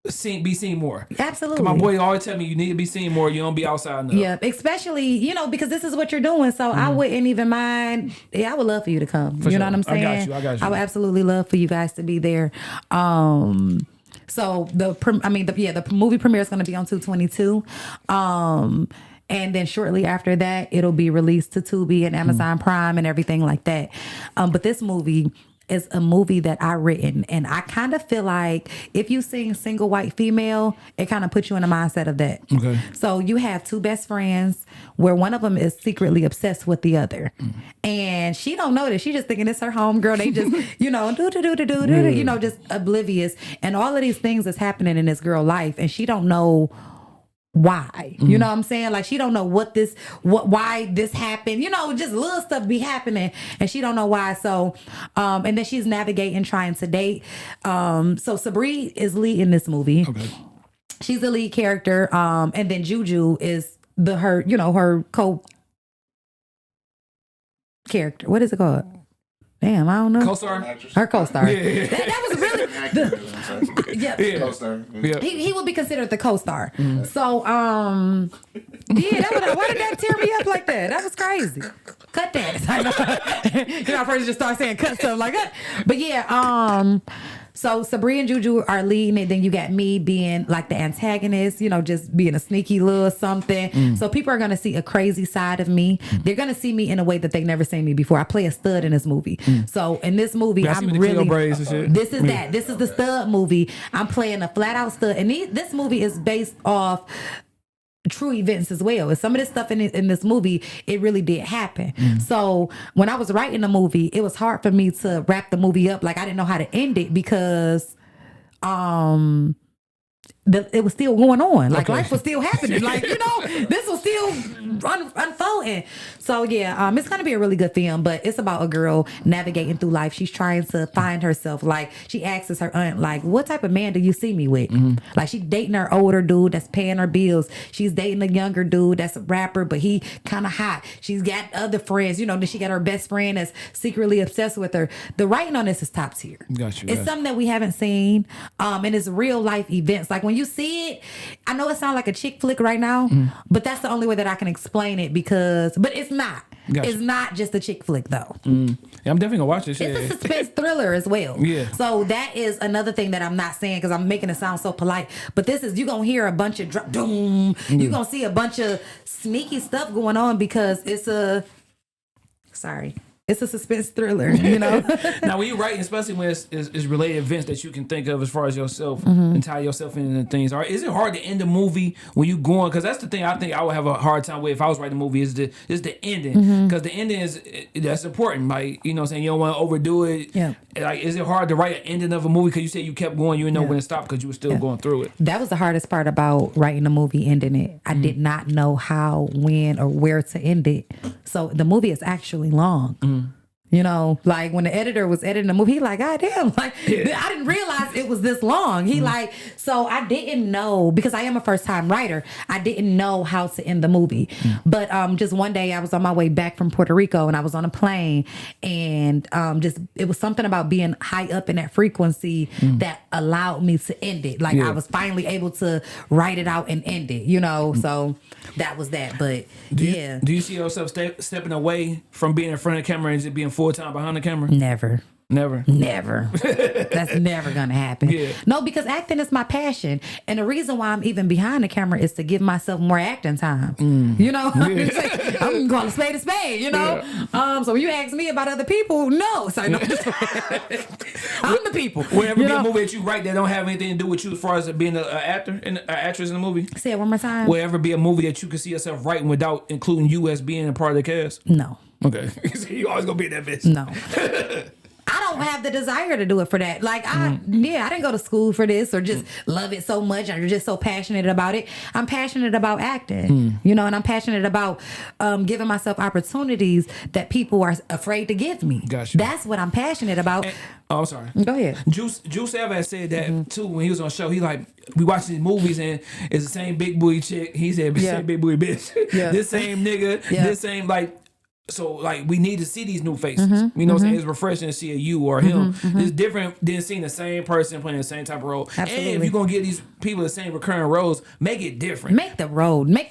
be seen more. Absolutely. My boy always tell me you need to be seen more. You don't be outside enough. Yeah, especially, you know, because this is what you're doing. So I wouldn't even mind. Yeah, I would love for you to come. For you know sure. what I'm saying? I got you. I would absolutely love for you guys to be there. So the movie premiere is going to be on 222. And then shortly after that, it'll be released to Tubi and Amazon Prime and everything like that. But this movie is a movie that I written, and I kind of feel like if you sing Single White Female, it kind of puts you in the mindset of that. Okay. So you have two best friends where one of them is secretly obsessed with the other, and she don't know this. She just thinking it's her homegirl. They just you know just oblivious, and all of these things is happening in this girl life, and she don't know why. You know what I'm saying? Like she don't know why this happened. You know, just little stuff be happening and she don't know why. So and then she's navigating trying to date. So Sabree is leading this movie. Okay. She's the lead character. And then Juju is her co-character. What is it called? Damn, I don't know. Co-star? Her co-star. Yeah. That was really Co-star. Yeah. He would be considered the co-star. So, why did that tear me up like that? That was crazy. Cut that. You know, first just start saying cut stuff like that. But yeah, so Sabree and Juju are leading it. Then you got me being like the antagonist, you know, just being a sneaky little something. So people are going to see a crazy side of me. They're going to see me in a way that they've never seen me before. I play a stud in this movie. So in this movie, I'm really, braids and shit. this is that. This is the stud movie. I'm playing a flat out stud. And this movie is based off true events as well. And some of this stuff in this movie, it really did happen. So when I was writing the movie, it was hard for me to wrap the movie up. Like I didn't know how to end it because it was still going on. Like life was still happening. Like, you know, this was still unfolding. So yeah, it's gonna be a really good film, but it's about a girl navigating through life. She's trying to find herself. Like she asks her aunt, like, what type of man do you see me with? Like she's dating her older dude that's paying her bills. She's dating a younger dude that's a rapper, but he kind of hot. She's got other friends, you know, then she got her best friend that's secretly obsessed with her. The writing on this is top tier. Got you. It's something that we haven't seen. And it's real life events. Like when you see it, I know it sounds like a chick flick right now, but that's the only way that I can explain it but it's not. Gotcha. It's not just a chick flick though. Yeah, I'm definitely gonna watch this shit. It's a suspense thriller as well. Yeah. So that is another thing that I'm not saying because I'm making it sound so polite. But this is, you gonna hear a bunch of doom. You gonna see a bunch of sneaky stuff going on because it's a suspense thriller, you know. Now, when you write, especially when it's related events that you can think of as far as yourself and tie yourself into things, or is it hard to end a movie when you going? Because that's the thing I think I would have a hard time with if I was writing a movie is the ending, because the ending that's important. Like, you know what I'm saying, you don't want to overdo it. Yeah. Like, is it hard to write an ending of a movie because you said you kept going, you didn't know when to stop because you were still going through it? That was the hardest part about writing a movie, ending it. I did not know how, when, or where to end it. So the movie is actually long. You know, like when the editor was editing the movie, he like, God damn, like I didn't realize it was this long. He like, so I didn't know, because I am a first time writer, I didn't know how to end the movie. But just one day I was on my way back from Puerto Rico and I was on a plane, and it was something about being high up in that frequency that allowed me to end it. Like I was finally able to write it out and end it, you know? So that was that. But do you see yourself stepping away from being in front of the camera and just being full time behind the camera? Never. Never. That's never gonna happen. Yeah. No, because acting is my passion, and the reason why I'm even behind the camera is to give myself more acting time. You know, I'm going to spade, you know. So when you ask me about other people, no, so no. I'm the people. Will ever be a movie that you write that don't have anything to do with you as far as being an actor and an actress in the movie? Say it one more time. Will ever be a movie that you can see yourself writing without including you as being a part of the cast? No. Okay. You always gonna be in that bitch. No. I don't have the desire to do it for that. Like, I didn't go to school for this or just love it so much or just so passionate about it. I'm passionate about acting, you know, and I'm passionate about giving myself opportunities that people are afraid to give me. Gotcha. That's what I'm passionate about. I'm sorry. Go ahead. Juice Elvis said that too when he was on the show. He like, we watch these movies and it's the same big booty chick. He said, same big booty bitch. This same nigga. This same like. So, like, we need to see these new faces. You know what I'm saying? It's refreshing to see a you or him. It's different than seeing the same person playing the same type of role. Absolutely. And if you're going to give these people the same recurring roles, make it different. Make the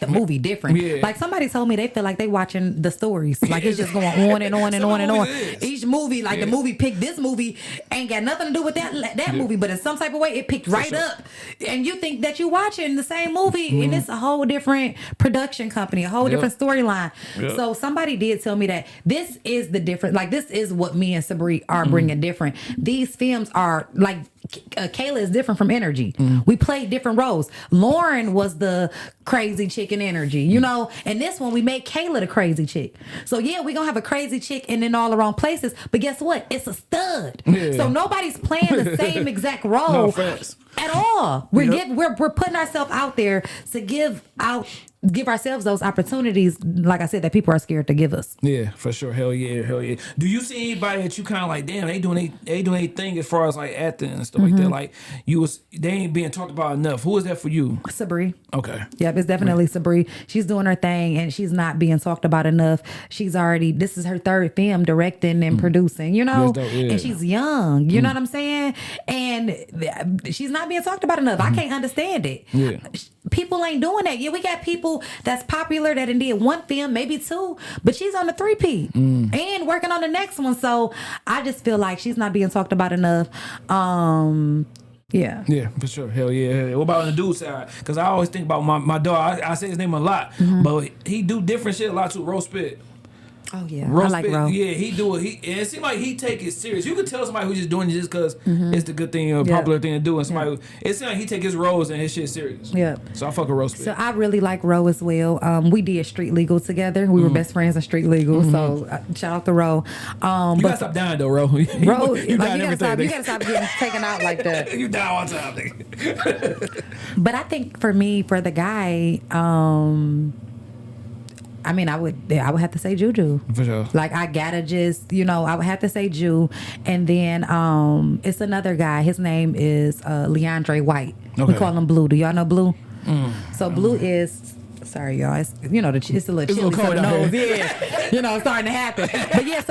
movie different. Yeah. Like, somebody told me they feel like they watching the stories. Like, it's just going on and on and on and on. Each movie, like, the movie picked this movie, ain't got nothing to do with that movie, but in some type of way, it picked right up. And you think that you're watching the same movie, and it's a whole different production company, a whole different storyline. So, somebody did tell me that this is the difference. Like, this is what me and Sabri are bringing different. These films are like, Kayla is different from Energy. We played different roles. Lauren was the crazy chick in Energy, you know, and this one we made Kayla the crazy chick. So yeah, we gonna have a crazy chick and in all the wrong places, but guess what? It's a stud. So nobody's playing the same exact role at all. We're putting ourselves out there to give ourselves those opportunities, like I said, that people are scared to give us. Yeah, for sure. Hell yeah. Do you see anybody that you kind of like, damn, they doing a thing as far as like acting and stuff like that? Like, they ain't being talked about enough. Who is that for you? Sabri. Okay. Yep, it's definitely Sabri. She's doing her thing and she's not being talked about enough. This is her third film directing and producing, you know? And she's young, you know what I'm saying? And she's not being talked about enough. I can't understand it. Yeah. People ain't doing that. Yeah, we got people that's popular that did one film, maybe two, but she's on the 3P and working on the next one. So I just feel like she's not being talked about enough. Yeah, for sure. Hell yeah. What about on the dude side? Because I always think about my dog. I say his name a lot, but he do different shit a lot too. Roast Spit. Oh yeah, I like Ro. Yeah, he do it. And it seems like he take it serious. You could tell somebody who's just doing it just because it's the good thing, popular thing to do. And somebody, it seems like he take his roles and his shit serious. Yeah. So I fuck with Roast Spit. So I really like Ro as well. We did Street Legal together. We were best friends in Street Legal. So shout out to Ro. You gotta stop dying though, Ro. You gotta stop getting taken out like that. You die all the time, nigga. But I think for me, for the guy, I mean, I would have to say Juju. For sure. Like, I gotta just, I would have to say Ju. And then it's another guy. His name is Leandre White. Okay. We call him Blue. Do y'all know Blue? So Blue is, sorry y'all, it's, it's a little chilly for the nose. Yeah. It's starting to happen. But yeah,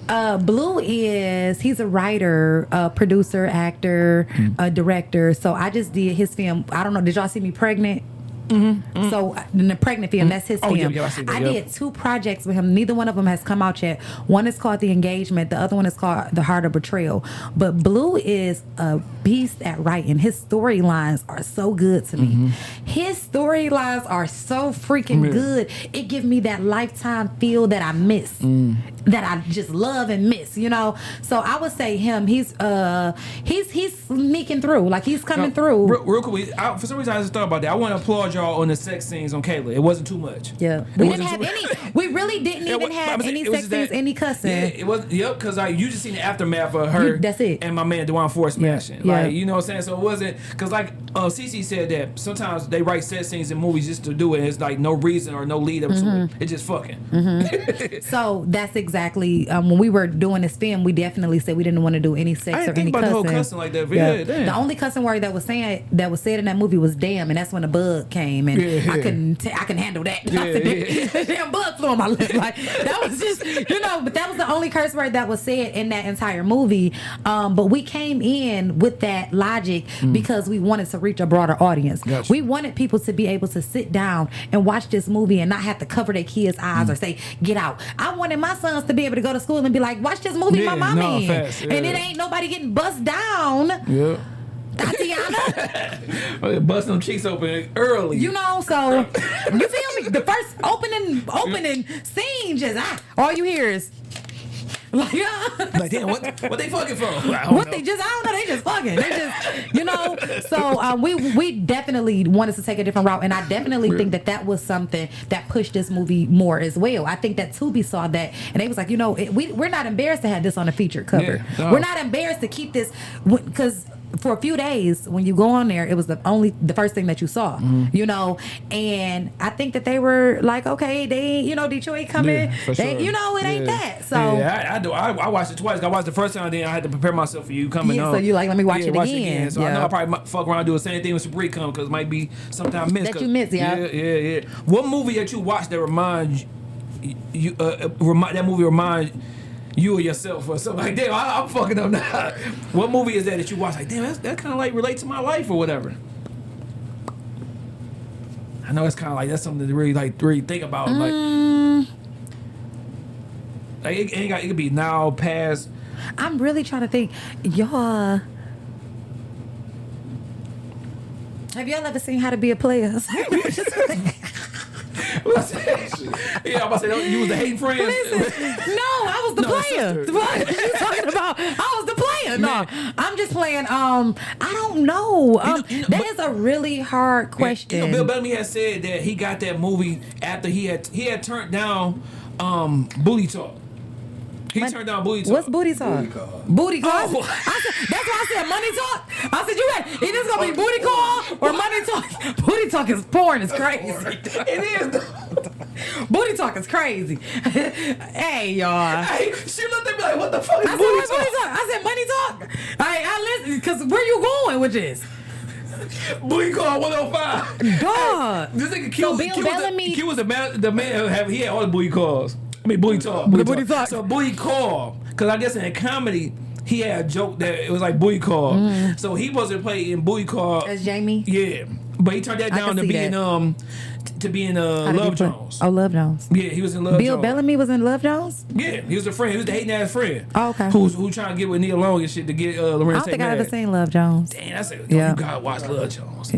so Blue he's a writer, producer, actor, director. So I just did his film. I don't know, did y'all see me pregnant? So in the pregnant film, that's his film. yeah, I see that, I yeah. did 2 projects with him. Neither one of them has come out yet. One is called The Engagement. The other one is called The Heart of Betrayal. But Blue is a beast at writing. His storylines are so good to me. His storylines are so freaking good. It gives me that Lifetime feel that I miss. That I just love and miss, you know. So I would say him. He's sneaking through, like he's coming through. Real quick, for some reason I just thought about that. I want to applaud y'all on the sex scenes on Kayla. It wasn't too much. Yeah, we didn't have any. We really didn't even have any sex scenes, any cussing. Yeah, it was. Yep, because you just seen the aftermath of her. That's it. And my man Dewan Ford smashing. Yeah. Like, you know what I'm saying. So it wasn't because Cece said that sometimes they write sex scenes in movies just to do it. And it's like no reason or no lead up to it. It's just fucking. So that's exactly when we were doing this film. We definitely said we didn't want to do any sex I or didn't think any about cussing. the whole cussing like that. Yeah, damn. The only cussing word that was said in that movie was "damn," and that's when the bug came, and I couldn't handle that. The damn bug flew on my lip. Like that was just, you know. But that was the only curse word that was said in that entire movie. But we came in with that logic because we wanted to reach a broader audience. Gotcha. We wanted people to be able to sit down and watch this movie and not have to cover their kids' eyes or say, "Get out." I wanted my sons to be able to go to school and be like, "Watch this movie, my mama in," and it ain't nobody getting bust down. Yeah. Tatiana, Bust them cheeks open early. you know, so you feel me? The first opening scene, just all you hear is like, Like, damn, what they fucking for? I don't know. they just fucking. They just, you know. So we definitely wanted to take a different route, and I definitely think that was something that pushed this movie more as well. I think that Tubi saw that, and they was like, you know, we're not embarrassed to have this on the featured cover. Yeah, no. We're not embarrassed to keep this because. For a few days, when you go on there, it was the first thing that you saw, you know. And I think that they were like, okay, they, you know, Detroit coming, for sure. you know, it ain't that. So I watched it twice. I watched the first time, then I had to prepare myself for you coming on. So you like, let me watch it again. So I know I probably might fuck around and do the same thing when Sabrina come because it might be something I missed. That you missed, yeah. Yeah. What movie that you watched that reminds you? That movie reminds you or yourself or something like that. I'm fucking up now. What movie is that you watch? Like, damn, that kind of like relates to my life or whatever. I know it's kind of like that's something to really think about. Like it could be now, past. I'm really trying to think. Y'all, have y'all ever seen How to Be a Player? Yeah, I'm about to say, you was the hating friend. Listen, no, I was the player. What are you talking about? I was the player. No, I'm just playing. I don't know. That is a really hard question. You know, Bill Bellamy had said that he got that movie after he had turned down Booty Talk. He turned down Booty Talk. What's Booty Talk? Booty Call. Oh. I said, that's why I said Money Talk. I said, you got either it's gonna be Booty Call or Money Talk. Booty Talk is porn. It's crazy. It is. Booty Talk is crazy. Hey, y'all. Hey, she looked at me like, what the fuck is I said, Booty what's Talk? Booty Talk? I said, Money Talk. I listen, because where you going with this? Booty Call 105. God. This nigga So Bill Bellamy. Q was the man. He had all the booty calls. I mean, booty talk. Booty talk. So booty call, because I guess in comedy he had a joke that it was like booty call. So he wasn't playing in booty call. As Jamie. Yeah, but he turned that down to be in Love Jones. Oh, Love Jones. Yeah, he was in Love Jones. Bill Bellamy was in Love Jones? Yeah, he was a friend. He was the hating ass friend. Oh, okay. Who trying to get with Nia Long and shit to get Lorenz. I don't think I've ever seen Love Jones. Damn, I said, Yeah. you gotta watch Love Jones.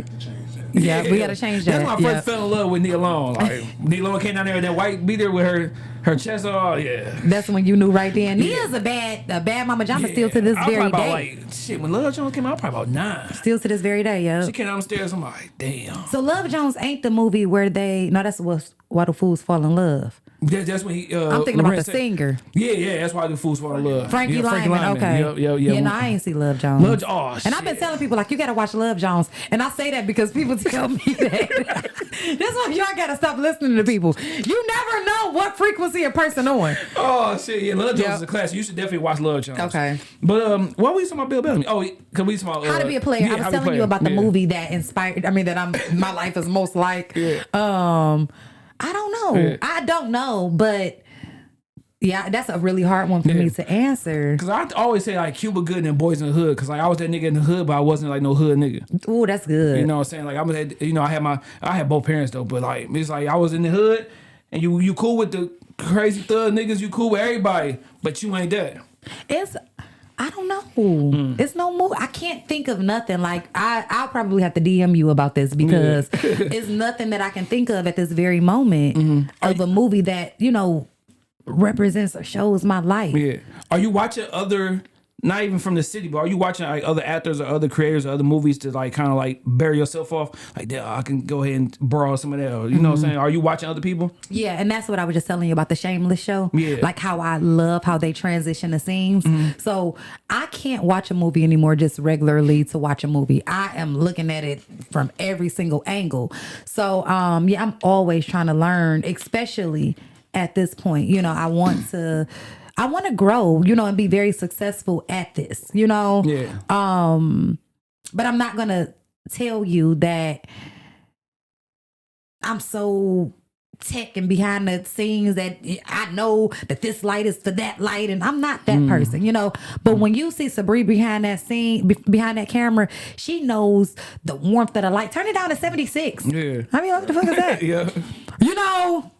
Yeah, we gotta change that. That's when I first fell in love with Nia Long. Like, Nia Long came down there in that white beater with her chest. Oh yeah. That's when you knew right then. Nia's a bad mama jama still to this very day. Shit, when Love Jones came out, I was probably about 9. Still to this very day, yeah. She came downstairs. I'm like, damn. So Love Jones ain't the movie where that's why the fools fall in love. That's when he. I'm thinking about the singer. Yeah, that's why the fools fall in love. Frankie Lyman. Okay. Yeah. Yeah, no, I ain't see Love Jones. Shit. And I've been telling people like you gotta watch Love Jones, and I say that because people tell me that. That's why y'all gotta stop listening to people. You never know what frequency a person on. Oh shit, yeah, Love Jones is a classic. You should definitely watch Love Jones. Okay. But what were you talking about Bill Bellamy? Oh, because we talking about How to Be a Player. I was telling you about the movie that inspired. I mean, my life is most like. Yeah. I don't know. Yeah. I don't know, but Yeah, that's a really hard one for me to answer. Because I always say like Cuba Gooding and Boys in the Hood. Because like I was that nigga in the hood, but I wasn't like no hood nigga. Ooh, that's good. You know what I'm saying? Like I was, you know, I had both parents though, but like it's like I was in the hood, and you cool with the crazy thug niggas, you cool with everybody, but you ain't that. I don't know. It's no more. I can't think of nothing. Like I'll probably have to DM you about this because it's nothing that I can think of at this very moment of a movie that, you know, represents or shows my life. Yeah. Are you watching other, not even from the city, but are you watching like other actors or other creators or other movies to like kind of like bury yourself off? Like, I can go ahead and borrow some of that. Or, you know what I'm saying? Are you watching other people? Yeah, and that's what I was just telling you about the Shameless show. Yeah. Like how I love how they transition the scenes. So I can't watch a movie anymore just regularly to watch a movie. I am looking at it from every single angle. So yeah, I'm always trying to learn, especially at this point. You know, I want to grow, you know, and be very successful at this, you know? Yeah. But I'm not gonna tell you that I'm so tech and behind the scenes that I know that this light is for that light, and I'm not that person, you know. But when you see Sabri behind that scene, behind that camera, she knows the warmth of the light. Turn it down to 76. Yeah. I mean, what the fuck is that? Yeah. You know,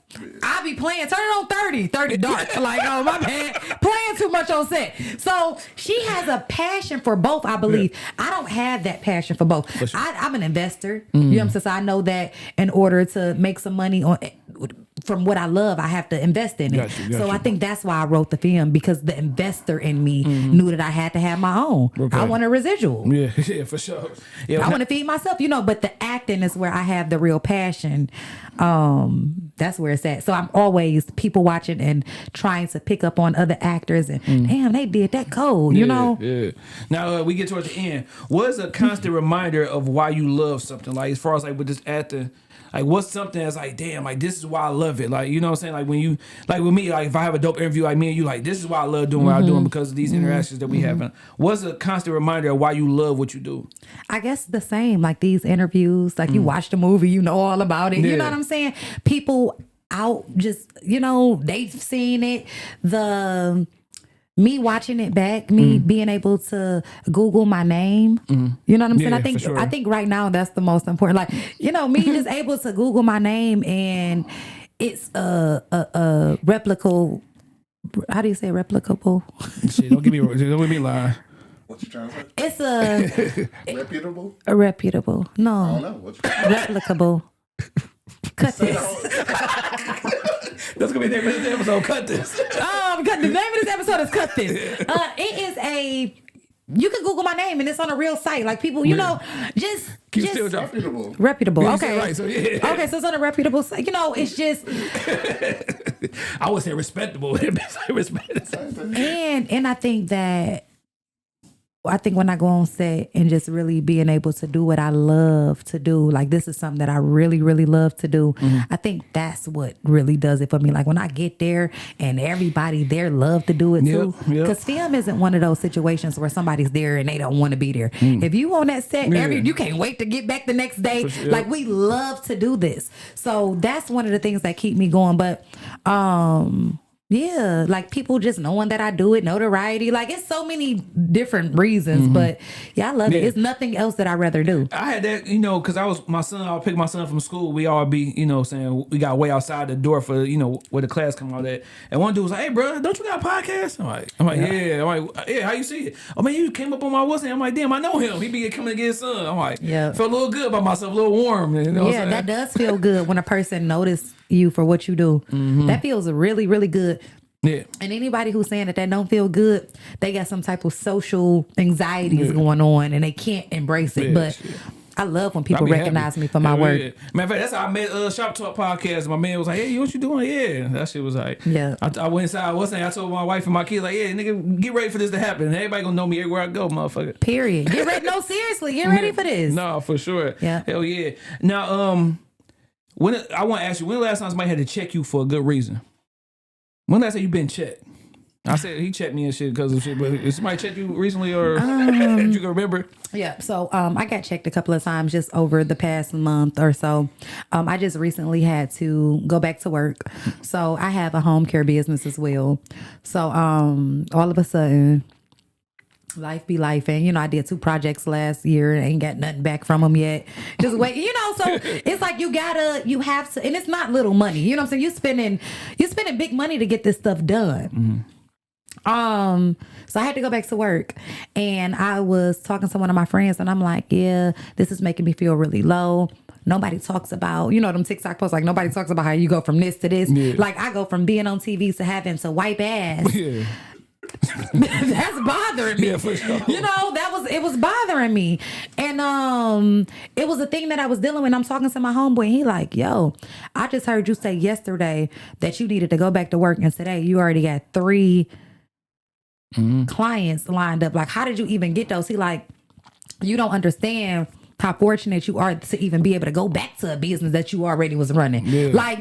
I be playing, turn it on 30 dark. Like, oh, my bad. Playing too much on set. So she has a passion for both, I believe. Yeah. I don't have that passion for both. For sure. I'm an investor. You know what I'm saying? So I know that in order to make some money from what I love, I have to invest in it. Gotcha. I think that's why I wrote the film, because the investor in me knew that I had to have my own. Okay. I want a residual. Yeah, for sure. Yeah, I want to feed myself, you know, but the acting is where I have the real passion. That's where it's at. So I'm always people watching and trying to pick up on other actors and damn, they did that cold, you know? Yeah. Now we get towards the end. What is a constant reminder of why you love something? Like as far as like with this acting, like what's something that's like, damn, like this is why I love it. Like, you know what I'm saying? Like when you, like with me, like if I have a dope interview like me and you, like this is why I love doing what I'm doing because of these interactions that we have. What's a constant reminder of why you love what you do? I guess the same, like these interviews, like you watch the movie, you know all about it. Yeah. You know what I'm saying? People out just, you know, they've seen it. Me watching it back, me being able to Google my name, you know what I'm saying? I think right now that's the most important. Like, you know, me just able to Google my name and it's a replicable. How do you say replicable? Shit, don't give me lying. What you trying to say? It's a reputable. A reputable. No. I don't know. What you replicable. Cut this. That's gonna be the name of this episode. Cut this. The name of this episode is Cut This. It is you can Google my name and it's on a real site. Like people, you know, just still reputable. Reputable. Yeah, okay. Right, so yeah. Okay, so it's on a reputable site. You know, it's just I would say respectable. And I think that when I go on set and just really being able to do what I love to do, like this is something that I really, really love to do. I think that's what really does it for me. Like when I get there and everybody there love to do it too. Because film isn't one of those situations where somebody's there and they don't want to be there. If you on that set, you can't wait to get back the next day. Sure. Like we love to do this. So that's one of the things that keep me going. But yeah, like people just knowing that I do it, notoriety. Like it's so many different reasons, but yeah, I love it. It's nothing else that I'd rather do. I had that, you know, because I'll pick my son from school. We all be, you know, saying we got way outside the door for, you know, where the class come out at. And one dude was like, "Hey, bro, don't you got a podcast?" I'm like, yeah. I'm like, yeah, how you see it? Oh man, you came up on my WhatsApp. I'm like, damn, I know him. He be coming to get his son. I'm like, felt a little good about myself, a little warm. You know yeah, that does feel good when a person notice you for what you do. That feels really, really good. Yeah. And anybody who's saying that don't feel good, they got some type of social anxieties going on and they can't embrace it. But I love when people recognize me for my work. Yeah. Matter of fact, that's how I met Shop Talk Podcast. My man was like, "Hey, what you doing?" Yeah, that shit was like, yeah. I went inside. I told my wife and my kids, like, "Yeah, nigga, get ready for this to happen. Everybody gonna know me everywhere I go, motherfucker." Period. Get ready. No, seriously, get ready for this. No, for sure. Yeah. Hell yeah. Now, I want to ask you, when the last time somebody had to check you for a good reason? When last time you been checked? I said he checked me and shit because of shit, but somebody checked you recently or you can remember? Yeah, so I got checked a couple of times just over the past month or so. I just recently had to go back to work. So I have a home care business as well. So all of a sudden, life be life, and I did 2 projects last year and ain't got nothing back from them yet. Just wait, so it's like you have to, and it's not little money. You know what I'm saying? You're spending big money to get this stuff done. So I had to go back to work, and I was talking to one of my friends, and I'm like, yeah, this is making me feel really low. Nobody talks about, them TikTok posts, like nobody talks about how you go from this to this. Yeah. Like I go from being on TV to having to wipe ass. Yeah. That's bothering me. Yeah, for sure. It was bothering me. And it was a thing that I was dealing with. I'm talking to my homeboy, and he like, yo, I just heard you say yesterday that you needed to go back to work, and today you already got 3 clients lined up. Like, how did you even get those? He like, you don't understand how fortunate you are to even be able to go back to a business that you already was running. Yeah. Like,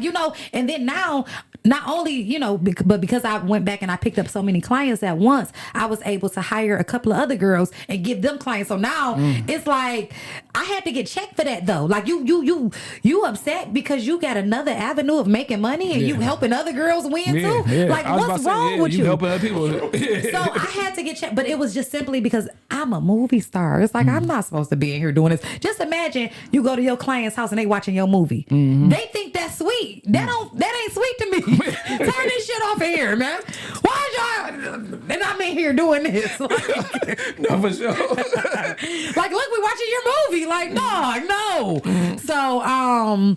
and then now, not only, but because I went back and I picked up so many clients at once, I was able to hire a couple of other girls and give them clients. So now it's like, I had to get checked for that though. Like you upset because you got another avenue of making money and you helping other girls win too? Yeah. Like, what's wrong with you? Helping other people. So I had to get checked, but it was just simply because I'm a movie star. It's like, I'm not supposed to be in here doing this. Just imagine you go to your client's house and they watching your movie. They think that's sweet. That ain't sweet to me. Turn this shit off of here, man. Why y'all? And I'm in here doing this. Like, no, for sure. Like, look, we watching your movie. Like, dog, no. So,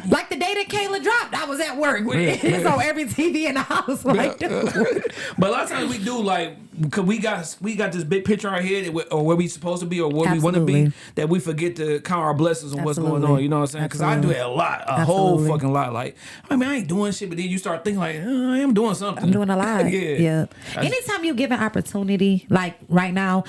like the day that Kayla dropped, I was at work. It's on every TV in the house. Like, but a lot of times we do, like, because we got this big picture in our head, or where we supposed to be, or where we want to be, that we forget to count our blessings and what's going on. You know what I'm saying? Because I do it a lot, a whole fucking lot. Like, I ain't doing shit, but then you start thinking like, I am doing something. I'm doing a lot. Yeah. Anytime you give an opportunity, like right now,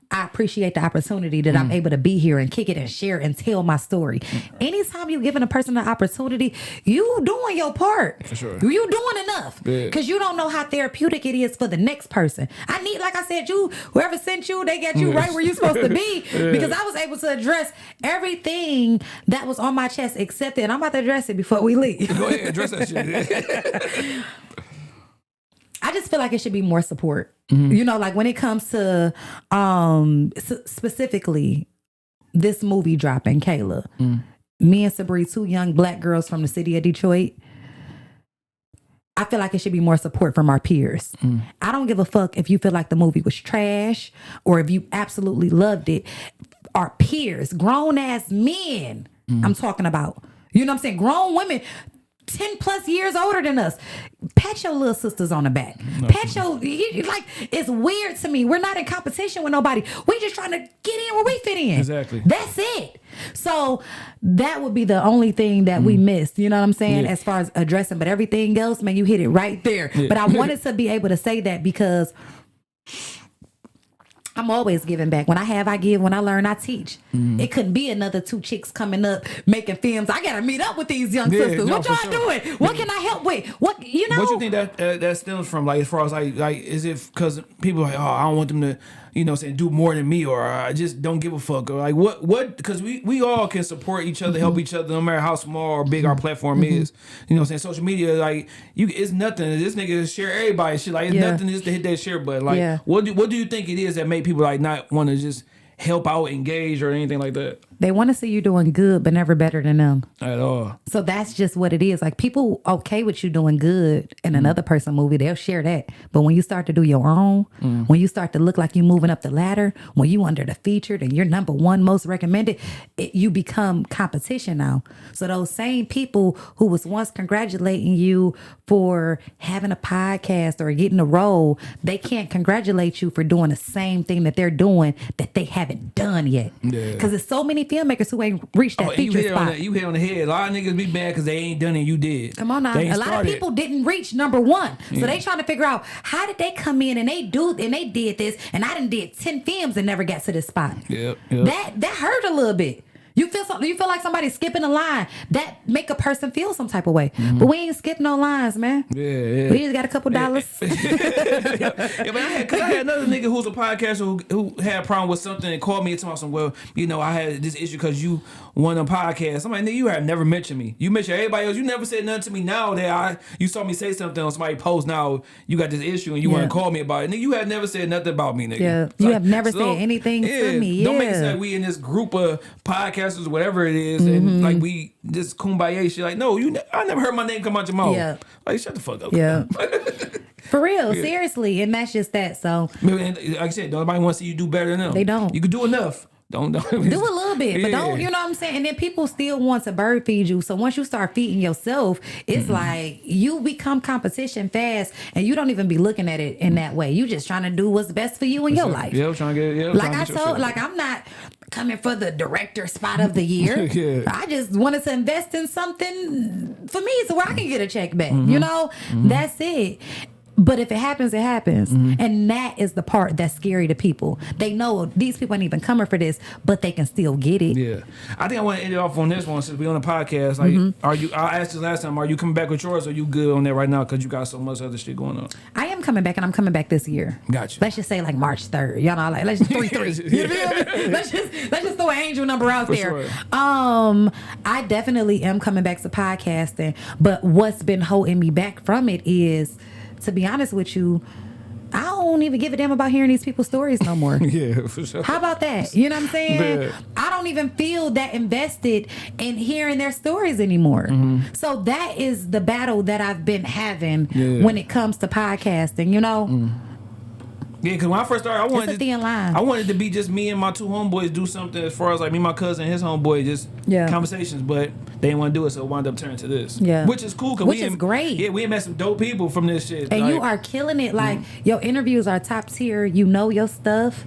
I appreciate the opportunity that I'm able to be here and kick it and share and tell my story. Anytime you're giving a person an opportunity, you doing your part. For sure. You doing enough. Because you don't know how therapeutic it is for the next person. I need, like I said, whoever sent you, they got you right where you're supposed to be. Because I was able to address everything that was on my chest except that I'm about to address it before we leave. Go ahead, address that shit. I just feel like it should be more support. Like when it comes to specifically this movie dropping, Kayla. Me and Sabri, 2 young Black girls from the city of Detroit. I feel like it should be more support from our peers. I don't give a fuck if you feel like the movie was trash or if you absolutely loved it. Our peers, grown ass men, I'm talking about. You know what I'm saying? Grown women, 10 plus years older than us. Pat your little sisters on the back. Pat your, like, it's weird to me. We're not in competition with nobody. We just trying to get in where we fit in. Exactly. That's it. So that would be the only thing that we missed, you know what I'm saying, as far as addressing. But everything else, man, you hit it right there. But I wanted to be able to say that because I'm always giving back. When I have, I give. When I learn, I teach. It couldn't be another 2 chicks coming up making films. I gotta meet up with these young sisters. What y'all doing? What can I help with? What What you think that stems from? Like, as far as like is it because people are like, I don't want them to, do more than me, or I just don't give a fuck, or like what? Because we all can support each other, help each other, no matter how small or big our platform is. You know what I'm saying? Social media, like, it's nothing. This nigga share everybody shit. Like, it's nothing just to hit that share button. Like, what do you think it is that make people like not want to just help out, engage, or anything like that? They want to see you doing good, but never better than them. At all. So that's just what it is. Like, people okay with you doing good in another person movie, they'll share that. But when you start to do your own, when you start to look like you moving up the ladder, when you under the featured and you're number 1 most recommended, you become competition now. So those same people who was once congratulating you for having a podcast or getting a role, they can't congratulate you for doing the same thing that they're doing that they haven't done yet. Because there's so many filmmakers who ain't reached that feature spot. You hit on the head. A lot of niggas be mad because they ain't done it. You did. Come on now. A lot of people didn't reach number 1, so they trying to figure out how did they come in and they did this, and I done did 10 films and never got to this spot. Yep. That hurt a little bit. You feel like somebody's skipping a line. That make a person feel some type of way. But we ain't skip no lines, man. Yeah. We just got a couple dollars. Yeah, but I had another nigga who's a podcaster who had a problem with something and called me and told me, well, you know, I had this issue because you won a podcast. I'm like, nigga, you have never mentioned me. You mentioned everybody else. You never said nothing to me. Now that you saw me say something on somebody post, now you got this issue and you want to call me about it. Nigga, you have never said nothing about me, nigga. Yeah, you have never said anything to me. Don't make it sound like we in this group of podcasters, whatever it is, and like we just kumbaya shit. Like, no, I never heard my name come out your mouth. Yeah. Like, shut the fuck up. Yeah. For real, seriously, and that's just that. So, like I said, nobody wants to see you do better than them. They don't. You can do enough. Don't do a little bit, but don't, you know what I'm saying? And then people still want to bird feed you. So once you start feeding yourself, it's like you become competition fast, and you don't even be looking at it in that way. You just trying to do what's best for you in your life. Yeah, trying to get. Like I told, like I'm not coming for the director spot of the year. I just wanted to invest in something for me, so where I can get a check back. You know, that's it. But if it happens, it happens. And that is the part that's scary to people. They know these people ain't even coming for this, but they can still get it. Yeah. I think I want to end it off on this one since we on the podcast. Like, I asked you last time, are you coming back with yours or are you good on that right now because you got so much other shit going on? I am coming back, and I'm coming back this year. Gotcha. Let's just say like March 3rd. Y'all know, like let's just 3-3. You feel me? Let's just throw an angel number out there. Sure. I definitely am coming back to podcasting, but what's been holding me back from it is, to be honest with you, I don't even give a damn about hearing these people's stories no more. Yeah, for sure. How about that? You know what I'm saying? Yeah. I don't even feel that invested in hearing their stories anymore. So that is the battle that I've been having when it comes to podcasting, you know? Yeah, because when I first started, I wanted to be just me and my two homeboys do something as far as like me, my cousin, and his homeboy, just conversations, but they didn't want to do it, so it wound up turning to this. Yeah. Which is cool. Which is great. Yeah, we met some dope people from this shit. And like, you are killing it. Like, your interviews are top tier. You know your stuff.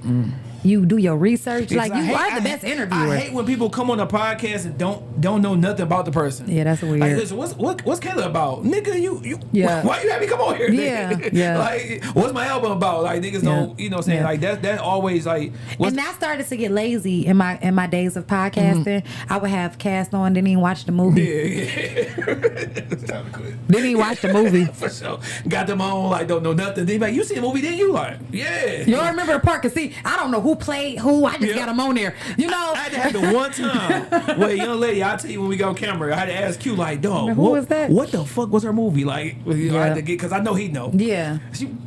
You do your research. Like, you are the best interviewer. I hate when people come on a podcast and don't know nothing about the person. Yeah, that's weird. Like, listen, what's Kayla about? Nigga, you why you have me come on here? Yeah. Like, what's my album about? Like, niggas don't, you know what I'm saying? Like, that always, like... And that started to get lazy in my days of podcasting. I would have cast on, didn't even watch the movie. It's time to quit. Didn't even watch the movie. For sure. Got them on, like, don't know nothing. They like, you see a movie, didn't you? Like, yeah. You don't remember the part? Because, see, I don't know who played who. I just got them on there. You know? I had to have the one time where a young lady, I'll tell you when we go on camera, I had to ask Q, like, dog, who was that? What the fuck was her movie? Like, I had to get, because I know he know. Yeah.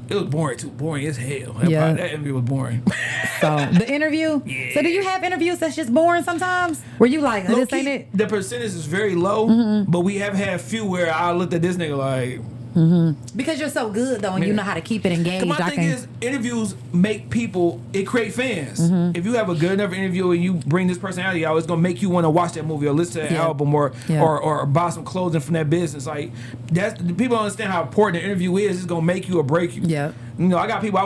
It was boring, too. Boring as hell. That interview was boring. So, the interview? Yeah. So, do you have interviews that's just boring sometimes? Where you like, this ain't it? The percentage is very low, but we have had few where I looked at this nigga like... Because you're so good though, and you know how to keep it engaged. My thing is, interviews make people, it create fans. If you have a good enough interview and you bring this personality out, it's gonna make you want to watch that movie or listen to that album or buy some clothing from that business. Like, that's, people don't understand how important the interview is. It's gonna make you or break you. Yeah. You know, I got people I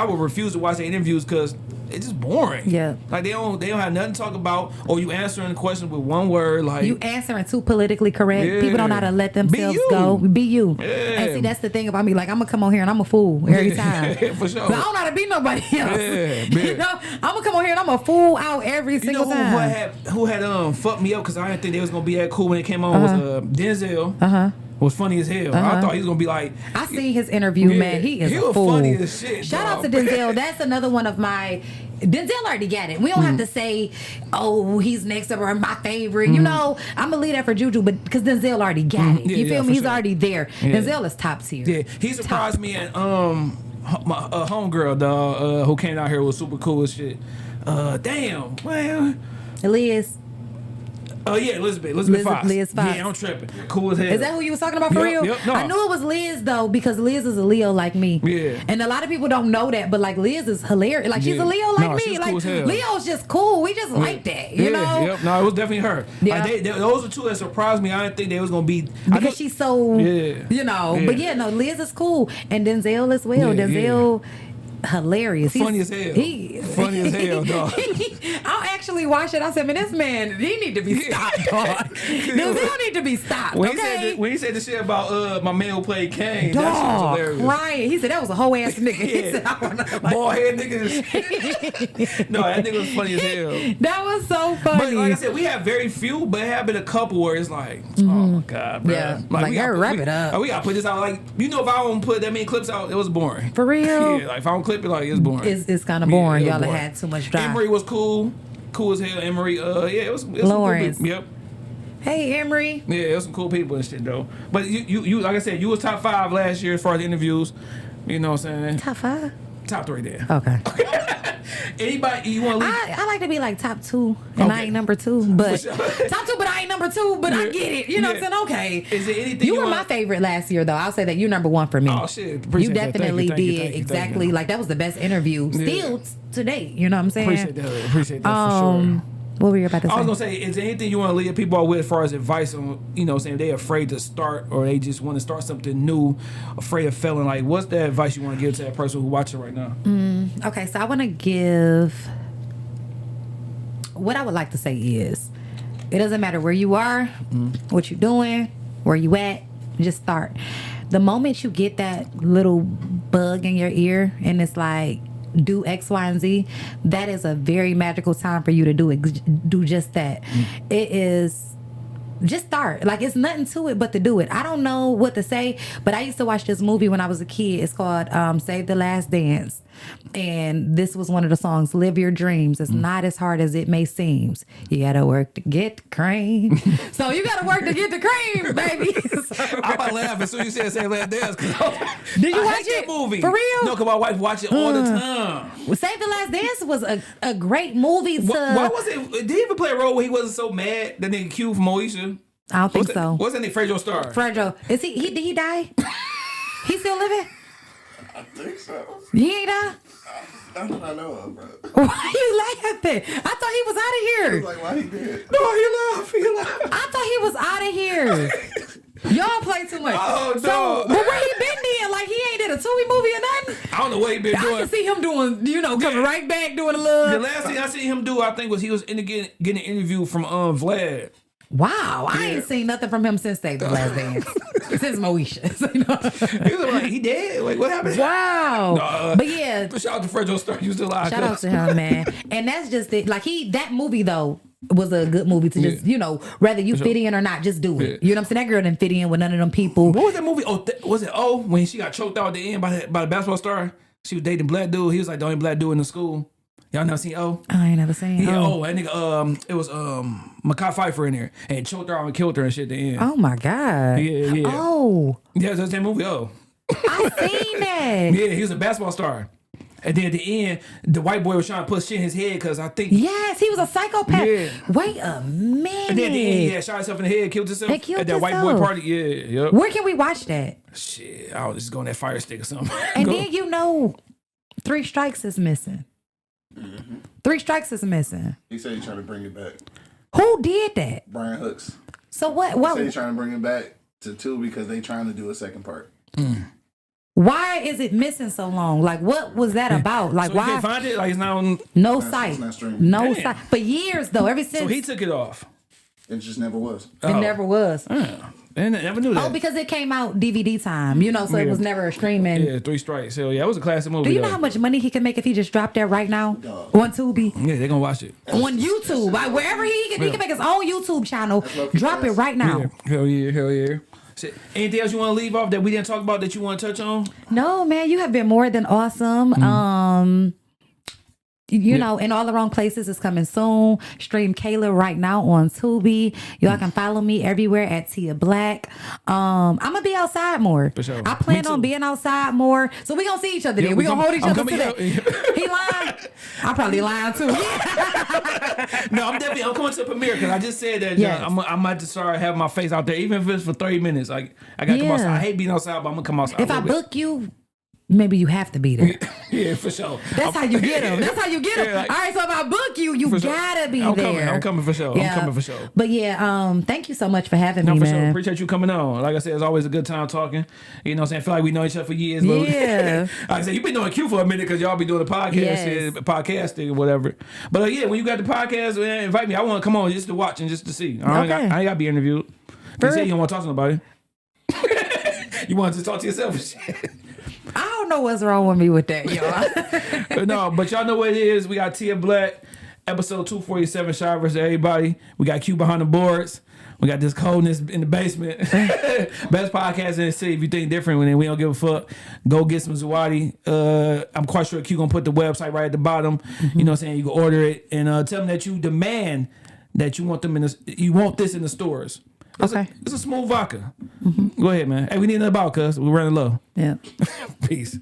would refuse to watch their interviews because it's just boring. Yeah. Like, they don't have nothing to talk about, or you answering questions with one word. Like, you answering too politically correct. Yeah. People don't know how to let themselves go. Be you. Yeah. And see, that's the thing about me. Like, I'm gonna come on here and I'm a fool every time. For sure. But I don't know how to be nobody else. Yeah. You know, I'm gonna come on here and I'm a fool out every single time. Who had fucked me up because I didn't think they was gonna be that cool when it came on was Denzel. Was funny as hell. I thought he was gonna be like. I seen his interview, man. He is a fool. Funny as shit. Shout out to Denzel. That's another one of my. Denzel already got it. We don't have to say, oh, he's next up or my favorite. You know, I'm gonna leave that for Juju, but because Denzel already got it. You feel me? He's already there. Denzel is top tier. Yeah, he surprised me and my homegirl dog who came out here was super cool as shit. Damn, man. Liz. Oh yeah, Elizabeth Fox. Liz Fox. Yeah, I'm tripping. Cool as hell. Is that who you was talking about for real? Yep, no. I knew it was Liz though because Liz is a Leo like me. Yeah. And a lot of people don't know that, but like Liz is hilarious. Like she's a Leo like me. Like cool Leo's just cool. We just like that, you know? Yep. No, it was definitely her. Yeah. Like, those are two that surprised me. I didn't think they was gonna be because she's so you know. Yeah. But yeah, no, Liz is cool and Denzel as well. Denzel. Hilarious. Funny as hell. Funny as hell, dog. I'm actually watched it. I said, man, this man, he need to be stopped, dog. He don't need to be stopped, okay? When he said the shit about my man who played Kane, Dog, that shit was hilarious. crying. He said that was a whole ass nigga. He said, bald head niggas. No, that nigga was funny as hell. That was so funny. But like I said, we have very few, but it have been a couple where it's like, oh my god, bro. Yeah, like we gotta wrap it up. We gotta put this out. Like, you know, if I don't put that many clips out, it was boring. For real? Yeah, like if I don't clip it, like it's boring. It's kind of boring. Yeah, Y'all boring. had too much drama. Emery was cool as hell. Emery, it was Lawrence. Cool. Yep. Hey, Emery. Yeah, it was some cool people and shit though. But you like I said, you was top 5 last year as far as interviews. You know what I'm saying? Top 5? Top 3 there. Okay. Anybody you want to leave? I like to be like top 2, and I ain't number 2, but top 2, but I ain't number 2, but I get it. You know what I'm saying? Okay. Is there anything you were my favorite last year, though. I'll say that you're number 1 for me. Oh shit! You definitely did exactly like that was the best interview still to date. You know what I'm saying? Appreciate that for sure. What were you about to say? I was gonna say, is there anything you want to leave people with as far as advice on, you know, saying they're afraid to start or they just want to start something new, afraid of failing? Like, what's the advice you want to give to that person who's watching right now? Okay, so I want to give. What I would like to say is, it doesn't matter where you are, what you're doing, where you at, just start. The moment you get that little bug in your ear and it's like, do X, Y, and Z, that is a very magical time for you to do just that. It is. Just start. Like, it's nothing to it but to do it. I don't know what to say, but I used to watch this movie when I was a kid. It's called Save the Last Dance. And this was one of the songs, Live Your Dreams. It's not as hard as it may seem. You gotta work to get the cream. So you gotta work to get the cream, baby. I'm about to laugh as soon as you said Save the Last Dance. Did you I watch hate it? that movie? For real? No, because my wife watch it all the time. Save the Last Dance was a great movie to... Why was it? Did he ever play a role where he wasn't so mad? That nigga Q from Moesha? I don't think so. What's that nigga? Frejo Star? Frejo. Is he did he die? He still living? I think so. He ain't die? That's what I know of, bro. Why you laughing? I thought he was out of here. Like, why he did? No, he left. I thought he was out of here. Y'all play too much. Oh, no. So, but where he been then? Like, he ain't did a Tubi movie or nothing? I don't know what he been doing. I can see him doing, coming right back doing a little... The last thing I seen him do, I think, was he was getting an interview from Vlad. Wow, I ain't seen nothing from him since Save the Last Dance. Since Moesha. He was like, he dead? Like, what happened? Wow. But yeah. Shout out to Frejo Star. You still alive. Shout out to him, man. And that's just it. Like, that movie, though, was a good movie to just, whether you fit in or not, just do it. You know what I'm saying? That girl didn't fit in with none of them people. What was that movie? Was it when she got choked out at the end by the basketball star? She was dating black dude. He was like the only black dude in the school. Y'all never seen O? I ain't never seen that nigga, it was Mekhi Phifer in there and choked her out and killed her and shit at the end. Oh my God. Yeah. Oh. Yeah, that's that movie, O. I seen that. Yeah, he was a basketball star. And then at the end, the white boy was trying to put shit in his head because I think... Yes, he was a psychopath. Yeah. Wait a minute. And then at the end, he shot himself in the head, killed himself at that white boy party. Yeah, yep. Where can we watch that? Shit, I was just going that Fire Stick or something. And then 3 Strikes is missing. 3 Strikes is missing. He said he's trying to bring it back. Who did that? Brian Hooks. So what? He said he's trying to bring it back to 2 because they trying to do a second part. Why is it missing so long? Like, what was that about? Like, so why? You can't find it? Like, it's not on... No site. It's not streaming. No site. For years, though, ever since... So he took it off. It just never was. It never was. I never knew that. Oh, because it came out DVD time, so it was never a streaming. Yeah, 3 Strikes. Hell yeah, it was a classic movie. Do you know how much money he can make if he just dropped that right now on Tubi? Yeah, they're gonna watch it on YouTube. Like, wherever he can make his own YouTube channel. Drop it right now. Yeah. Hell yeah. Anything else you want to leave off that we didn't talk about that you want to touch on? No, man, you have been more than awesome. You know, in all the wrong places is coming soon. Stream Kayla right now on Tubi. Y'all can follow me everywhere at Tia Blaque. I'm gonna be outside more. For sure. I plan on being outside more. So we gonna see each other there. We gonna hold each other today. He lying? I'm probably lying too. No, I'm coming to the premiere because I just said that I might just start having my face out there, even if it's for 30 minutes. Like I gotta come outside. I hate being outside, but I'm gonna come outside. If I book you, maybe you have to be there. Yeah, for sure. That's how you get them. That's how you get them. Yeah, like- All right, so if I book you, you gotta be there. I'm coming for sure. I'm coming for sure. But yeah, thank you so much for having No, me, for man. sure. Appreciate you coming on. Like I said, it's always a good time talking. You know what I'm saying? I feel like we know each other for years. But Yeah. like I said, you've been doing Q for a minute because y'all be doing the podcast, Yes. podcasting or whatever. But yeah, when you got the podcast, man, invite me. I want to come on just to watch and just to see. I ain't got to be interviewed. You say you don't want to talk to nobody. You want to just talk to yourself and shit. I don't know what's wrong with me with that, y'all. No, but y'all know what it is. We got Tia Blaque, episode 247, Shad versus everybody. We got Q behind the boards. We got this coldness in the basement. Best podcast in the city. If you think different, then we don't give a fuck. Go get some Zawadi. I'm quite sure Q gonna put the website right at the bottom. Mm-hmm. You know what I'm saying? You can order it and tell them that you demand that you want them you want this in the stores. It's a smooth vodka. Mm-hmm. Go ahead, man. Hey, we need another bottle, cuz we're running low. Yeah. Peace.